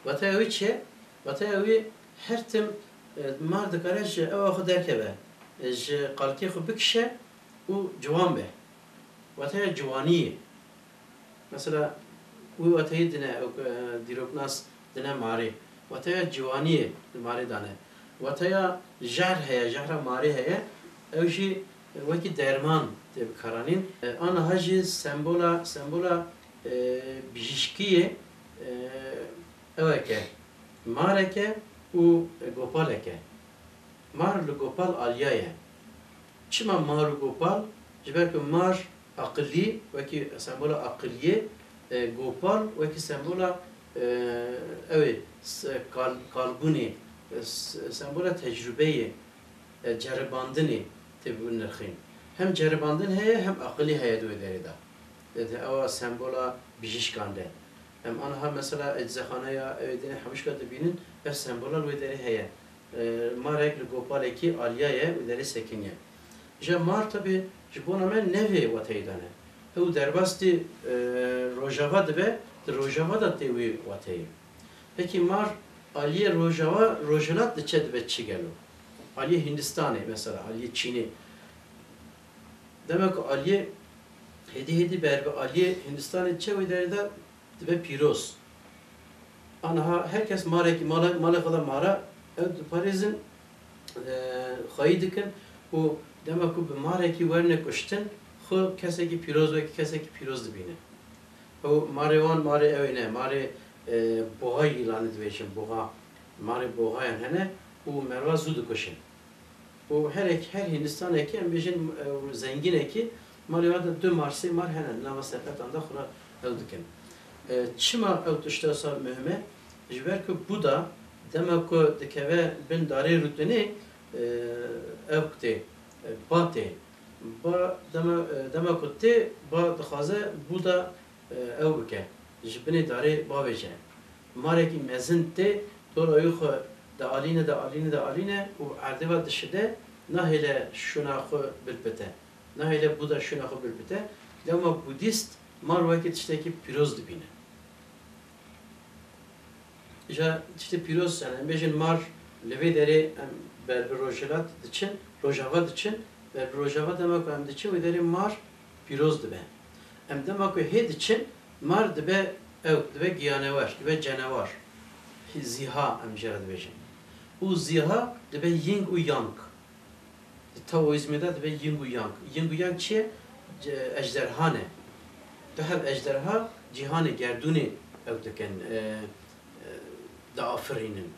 Vatayavi çe vatayavi her tim mardı karaj ev axu derkebe je qalki xu bikşe u civan be. Vataya civaniye. Mesela u vatayı dine diroknas dine mari. Vataya civaniye mari dane. Vataya jar heye, jahra mari heye. Ev jî wekî derman tê bikaranîn. Aniha jî sembola bijîşkiyê eweke, mareke û gopaleke. Mar li gopal aliya ye. Çima mar û gopal? Ji ber ku mar aqilî, wekî sembola aqiliyê, gopal wekî sembola kalbûnê, sembola tecrübeyê, ceribandinê tê bûn nirxîn. Hem ceribandin heye hem aqilî heye di wê derê da. Ewa sembola bijîşkan de. Hem aniha mesela eczexaneya evdine hemişka dibînin ev sembola wê derê heye. Marek li gopalekî aliya ye wê derê sekin ye. Ji mar tabi ji bona me nevê wateyê dane. Ew derbastî rojava dibe, di rojava da tê wê wateyê. Peki mar aliye rojilat diçe dibe çi gelo. Aliye Hindistanê mesela, aliye Çinê. Demek ki aliye hedi berbe aliye Hindistanê çe wê derê da dibe pîroz. Aniha herkes mareki mala kadar mara ev parêzin xayî dikin û demek ku bi marekî werne kuştin xwe kesekî pîroz wekî kesekî pîroz dibîne. Ew marê wan marê ew ne, marê boğayî îlanê dibêjin, boğa. Marê boğayan hene û merva zû dikuşin. O her Hindistan'daki en bijin zengineki maliyada 2 Mars'ı mar henen lama sepetanda xura evdikin. Çima evtuştasa mühime jiber ki bu da demek ki dikeve bin dari rutini evkte bate ba demek ki te ba dixaze bu da evke jibini dari bavece mareki mezin te dolayı da aline u ardeva dışıda nahile şunakı bilbete nahile bu da şunakı bilbete ama Budist mar vakit işteki piroz dibine. Ja işte piroz yani bejin mar levi deri berber rojavat için rojava için berber rojava demek hem için ve deri mar piroz dibe. Hem demek ki hed için mar dibe dibe giyanevar dibe canavar. Ziha em jarad bejin. O ziha dibe yin u yang. Taoizm'de dibe yin u yang. Yin u yang çi ejderhane. Dehab ejderha cihanı gerduni evdeken da aferinin.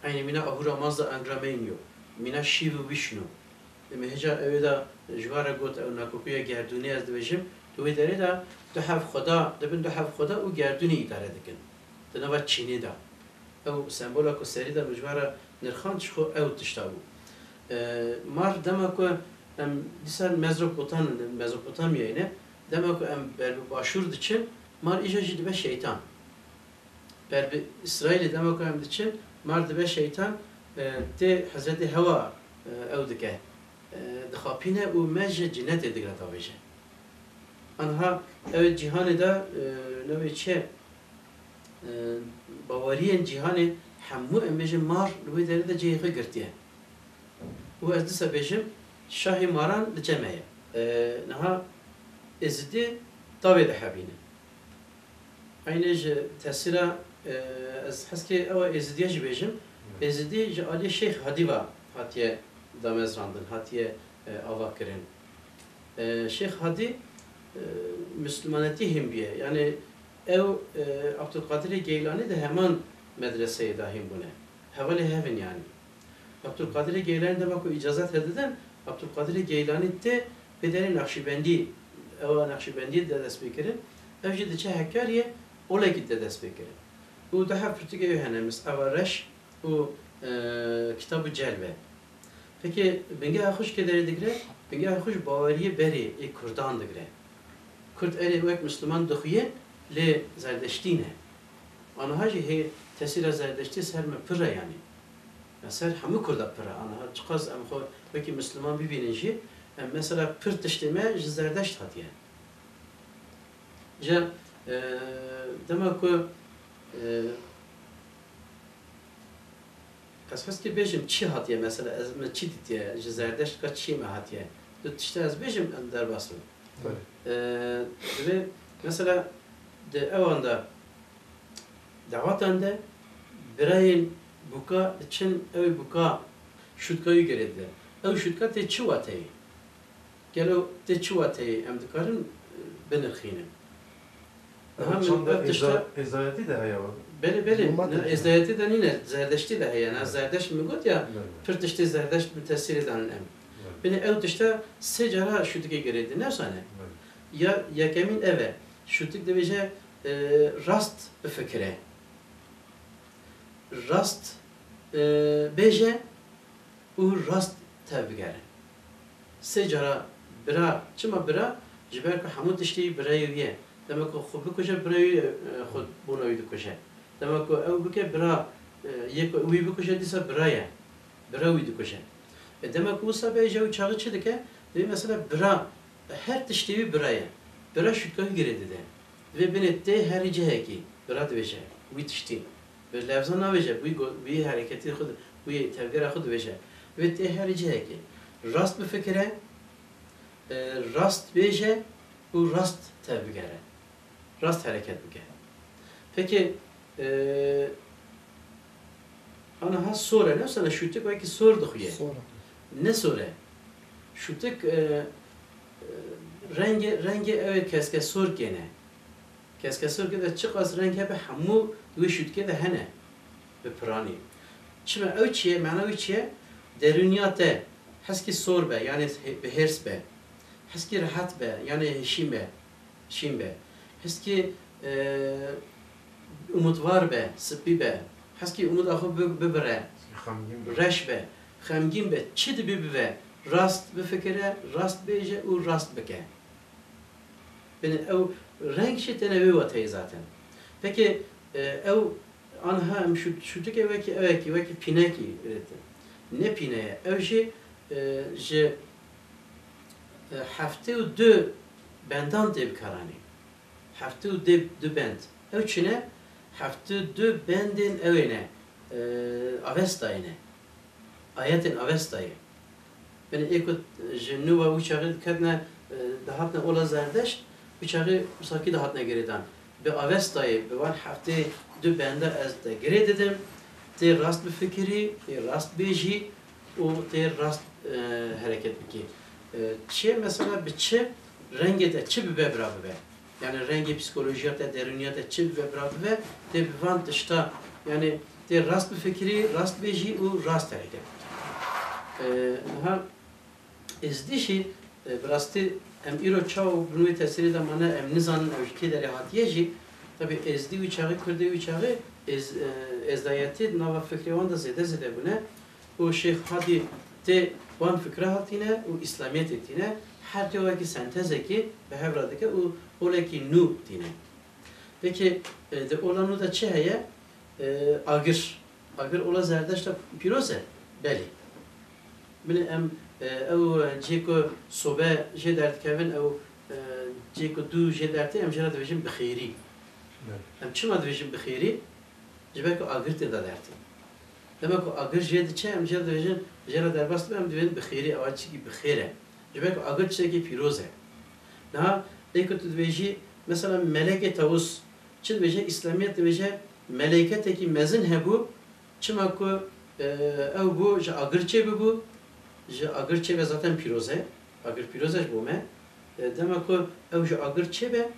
Aynı mina ahura mazda angramenyo. Mina Shiva Vishnu. Meheca evda jvara got ev nakukuya gerduni az dibejim. Tuvi deri da dehab khoda, debin dehab khoda u gerduni idare dikin. Denava Çin'i da. Ev sembola ko seri da jvara nirkhan çıkı ev tiştavu. Mar demek ki disan Mezopotamya'yı demek ki berbi başur için mar ica dibe şeytan. Berbi İsrail'i demek ki için mar dibe şeytan de Hazreti Hava evdike dixapine u mece cinnet edigre tabice. Anha evet cihanı da nevi çe bavariyen cihanı hammu emece mar nevi deri de ceyhi girtiye. Bu ezdise bejim şahi maran licemeye. Naha ezdi tavede habine. Aynı tesira az haski ava ezdiye jibejim. Ezdi Ali Şeyh Hadiva hatiye damezrandın hatiye avakirin. Şeyh Hadi Müslümaneti himbiye. Yani ev Abdülkadir Geylani de hemen medreseye dahil bune. Havale hevin yani. Abdülkadir Geylani demek o icazat ediden Abdülkadir Geylani de bedeli Nakşibendi ev Nakşibendi de dest bekirin. Evci de çe hekkariye ola gitti dest bekirin. Bu daha pürtüge yuhanemiz avareş o kitabı celve. Peki benge hoş kederi digre benge hoş bavariye beri Kurdan digre. Kurd eli vek Müslüman dıkhiye le zerdeştine. Ana hacı he tesira zerdeşti serme pıra yani. Mesela hamu Kurda pıra. Ana çıkaz am xo veki Müslüman bibininci mesela pır tiştime zerdeşt hatiye. Ja demek ki az ki bejim çi hatiye mesela az me çi diye zerdeşt ka çi me hatiye. İşte az bejim derbaslı. Ve mesela de evanda davatanda birayın buka için ev buka şutkayı geredi. Ev şutka te çuvatayı. Gelo te çuvatayı em dikarin benirxinin. Ezayeti de haya var. Beli. Ezayeti de nine zerdeşti de haya. Zerdeş mi got ya pırtıştı zerdeş mütesir eden em. Beni ev dışta secara şutke geredi. Ne sane? Ya kemin eve şutuk de veje rast fikre. Rast beje u rast tevgere. Secara bira çima bira jiber ki hamut işti birayı demek ki xub bikoje birayı xud bunu uydukoje. Demek ki ev bike bira yek uy bikoje disa biraya. Bira uydukoje. Demek ki bu sabah jav çağı çedike ve mesela bira her tiştivi biraya. Bira şutkayı giredi de. Ve benette her ceheki bira dveje. Bu tişti. Ve lafzan aveje bu hareketi xud bu tevgere xud veje. Ve te her ceheki. Rast bir fikre rast beje bu rast tevgere. Rast hareket bike. Peki ana has sonra ne sana şutuk belki sorduk ye. Ne sonra? Şutuk rengi evet keske sor gene. Keske sor gene çık az rengi hep hamu ve şutke de hene ve prani. Şimdi ölçüye mana ölçüye deruniyate حسكي صور به يعني بهرس به حسكي راحت به يعني شين به حسكي umutvar be sıppi be حسكي umut آخو ببره رش به خمگین به چی دی به راست بفکره راست بیجه و راست بکه بین او رنگ شی تنوی و تی zaten peki او آنها هم شو که وکی پینه کی نه پینه او جی هفته و دو بندان دیب کرانی هفته و دو بند او چنه هفته دو بندین اوینه avestayine ayetin avestayı ben ekut jennuva uçağı kadına dahatna ola zerdeş uçağı musaki dahatna geriden be avestayı be var hafta dü bende az da gere dedim te rast bir fikri te rast beji o te rast hareket biki çe mesela bir çe rengi de çe bir beraber be yani rengi psikolojiyata deriniyata çe bir beraber te bir van dışta yani te rast bir fikri, rast beji u rast hareket. Ha ezdişi rastı em iro çav bunu tesiri de mana em nizan evki de hatiyeji tabi ezdi uçağı kurdu uçağı ezdayeti nava fikri onda zede bune o şeyh hadi te van fikre hatine u İslamiyet etine her tevaki sentezeki ve hevradaki u oleki nu dine. Peki de olanı da çeheye agır ola zerdeşte piroze beli. Beni em ev ceko sobe jedert kevin ev ceko du jederte em jera devejim bixiri. Em çima devejim bixiri cebek agır te da derti. Demek o agır jed çe em jera devejim jera derbast em devejim bixiri avaçı ki bixire. Cebek agır çe ki piroze. Daha ekut deveji mesela meleke tavus çi deveje İslamiyet deveje meleketeki mezin hebu çima ku ev bu je agırçe bu je agırçe ve zaten piroze agır piroze bu me demek ku ev je agırçe ve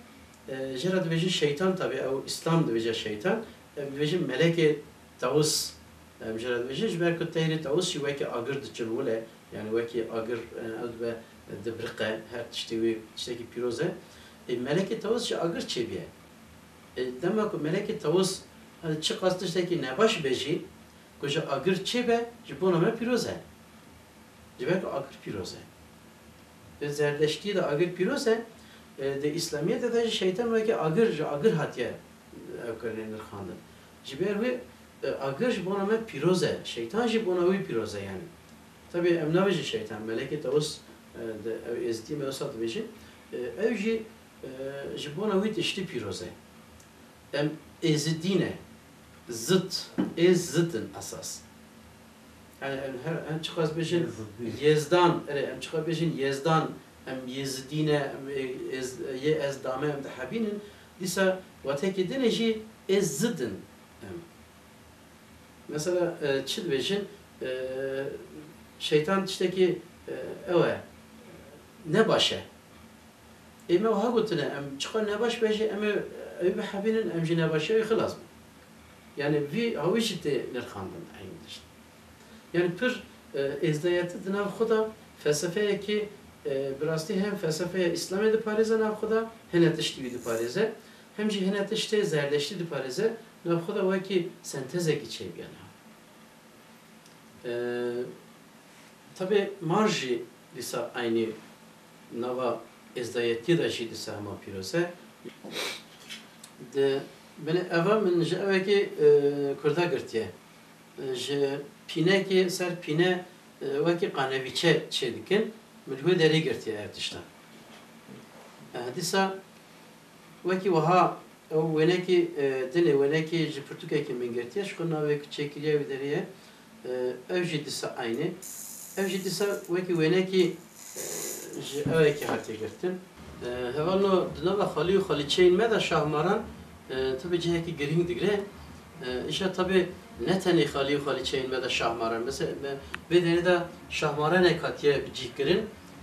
jera deveje şeytan tabi ev İslam deveje şeytan deveje meleke tavus jera deveje jber ku teyri tavus şi veki agır dçulule yani veki agır ve debrqe her tişteki piroze meleke tavus je agırçe be demek ku meleke tavus çi qastıştaki nebaş beji kuja agır çebe jibona me piroze jibek agır piroze ve zerdeşti de agır piroze de İslamiyet'te de şeytan ve ki agır hatiye evkörlenir xandır jiber ve agır jibona me piroze şeytan jibona ve piroze yani tabi emnaveji şeytan meleke tavus de ezdi me osat veji evji jibona ve tişti piroze em ezidine zıt, zıtın asas. Yani hem çıkaz beşin Yezdan, hem çıkaz beşin Yezdan, hem Yezidine, hem Ezdame, hem de Habinin, disa vateki deneji zıtın. Mesela çil beşin şeytan işteki eve ne başa? Eme o hagutune, hem çıkan ne baş beşi, eme Habinin, hem ne başa yıkılaz mı? Yani vi havişte nerxandın aynıdır. Yani pür ezdayeti de nav xuda felsefeye ki birasti hem felsefeye İslam'e de parize nav xuda henetişti de parize hem ji henetişte zerleşti de parize nav xuda ve ki senteze ki çey yani. Tabi marji lisa aynı nava ezdayeti de ji lisa ama piroze de beni eva min ji eveki kurda girtiye ji pine ki ser pine veki qaneviçe çedikin min hu deri girtiye ev tişta disa veki vaha o veneki dile veneki ji Portugal'ki min girtiye şu kona veki çekiliye ve deriye ev ji disa aynı ev ji disa veki veneki ji eveki hatiye girtin hevalno dınava xaliçeyn me da şahmaran tabi ciheki giring digre işe tabi ne teni xaliçeyn me da şahmaran mesela ve deni de şahmaran ekatiye biciklerin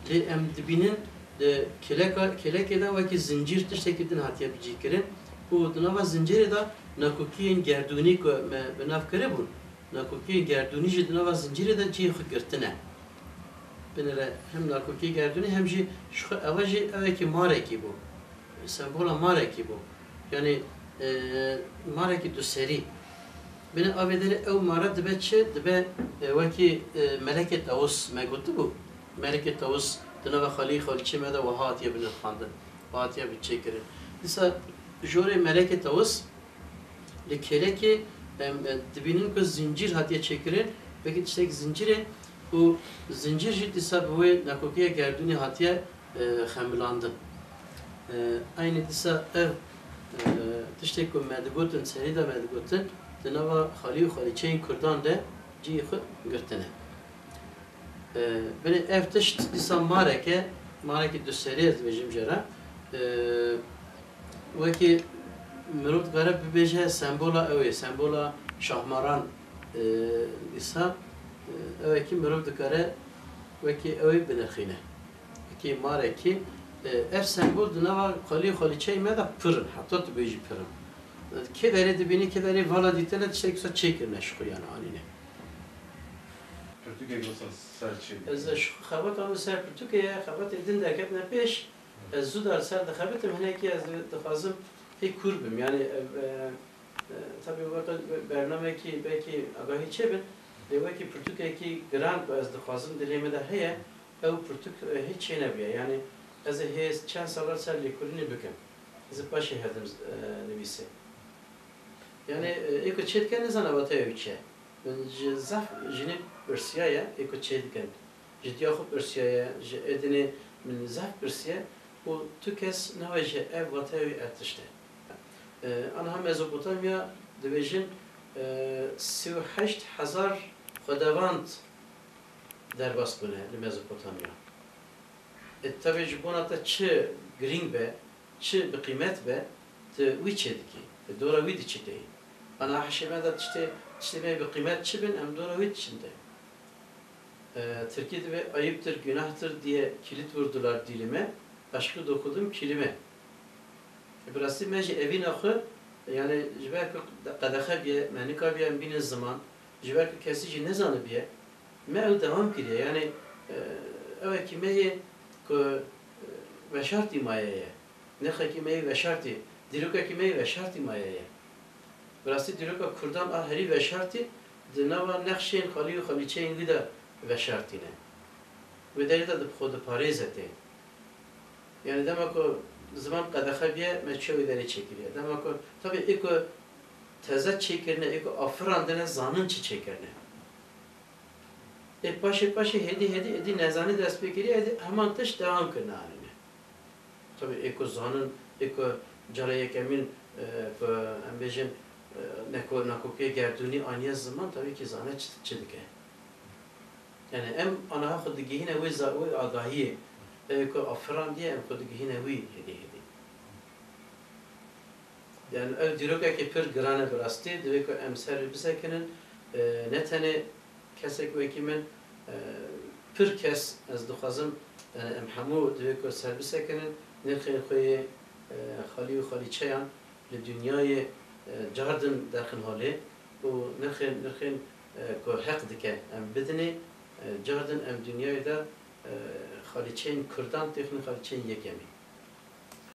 li em dibinin de kelekeden ve ki zincir tiştekidin hatiye biciklerin bu dınava zinciri da nakukiyin gerduni ko me nafkere bun nakukiyin gerduni ji dınava zinciri da cihi girtine binere hem narkotiği gerduni hem jî şu evajî eveki mareki bu. Sembola mareki bu. Yani mareki du seri. Bine avedere ev mara dibe çi dibe veki meleket tavus megutu bu. Meleket tavus dina ve xali xalçi me de vahatiye bine xandı. Vahatiye bir çekirin. Disa jore meleket tavus li keleki dibinin kız zincir hatiye çekirin. Peki işte zinciri bu zincir ciddi bu nakokiye gerduni hatiye xemilandı. Aynı disa ev tiştek ku medigotun seri de medigotun dinava xali u xaliçeyin Kurdan de ciyi xud girtine. Beni ev tişt disa mareke du seri ez vejim jera veki mirov garib bibeje sembola ev sembola şahmaran disa evki mirov dikare veki ev binexine. Veki mareki ev sembol dinava xali u xaliçeyin me da pırın hatta tu beji pırın. Kederi dibini kederi vala ditene işte kısa çekirne şu yani anine. Türkiye nasıl serçe? Ez şu xabat ama ser Türkiye xabat edin de ketne peş ez zudar ser de xabatim heneki ez dixazım pek kurbim yani tabii vakit bername ki belki agahi çebin ve ki Türkiye ki grand ez dixazım dileme de heye ev Türkiye hiç şeyne biye yani ez hez çen salar ser likurini bükem. Ez başı hedim nevisi. Yani eko çetken ne zana bataya üçe. Zaf jini Persiyaya eko çetken. Ciddiya xub Persiyaya edini min zaf Persiya o tükes navaje ev bataya ertişte. Anha Mezopotamya divejin 38,000 xudavand derbas bune li Mezopotamya. Tabii jibona da çi green be, çi bi kıymet be te wiçediki. Dora wid içinde. Ana haşime de işte bir kıymet çibin em dora wid içinde. Türkiye'de ve ayıptır, günahtır diye kilit vurdular dilime. Aşkı dokudum kilime. Burası meci evin akı yani jiber kadaha biye menika biye bin zaman jiber kesici ne zanı biye me devam kiriye yani evet ki meyi ko ve şartı mayeye ne hakimeye ve şartı diluka kimeyi ve şartı mayeye burası diluka Kurdan ahri ve şartı dinava nakşin xali u xaliçeyin vida ve şartine ve derida de xod parezete yani demek o zaman kadaha biye meçhul idare çekiliyor demek o tabii ilk o tezat çekirne ilk o afrandene zanın çekirne paşa hedi nezani dest bekiriyor hemen taş devam kırna haline tabii ilk o zanın ilk o calaya kemin ambejin nakokiye gerduni aniye zaman tabii ki zana çedike yani em ana xud gihine ve agahiye ko afran diye em xud gihine ve hedi yani ev diroka ki pir grane birasti diye ko em ser bisekinin netene kesek ve kimin pir kes az duxazım yani em hamu diye ko ser bisekinin nirxin xoye xali u xaliçeyan li dünyayı cardın derkin hali bu nirxin ko haq dike em bidini cardın em dünyayı da xaliçeyin Kurdan texni xaliçeyin yekemi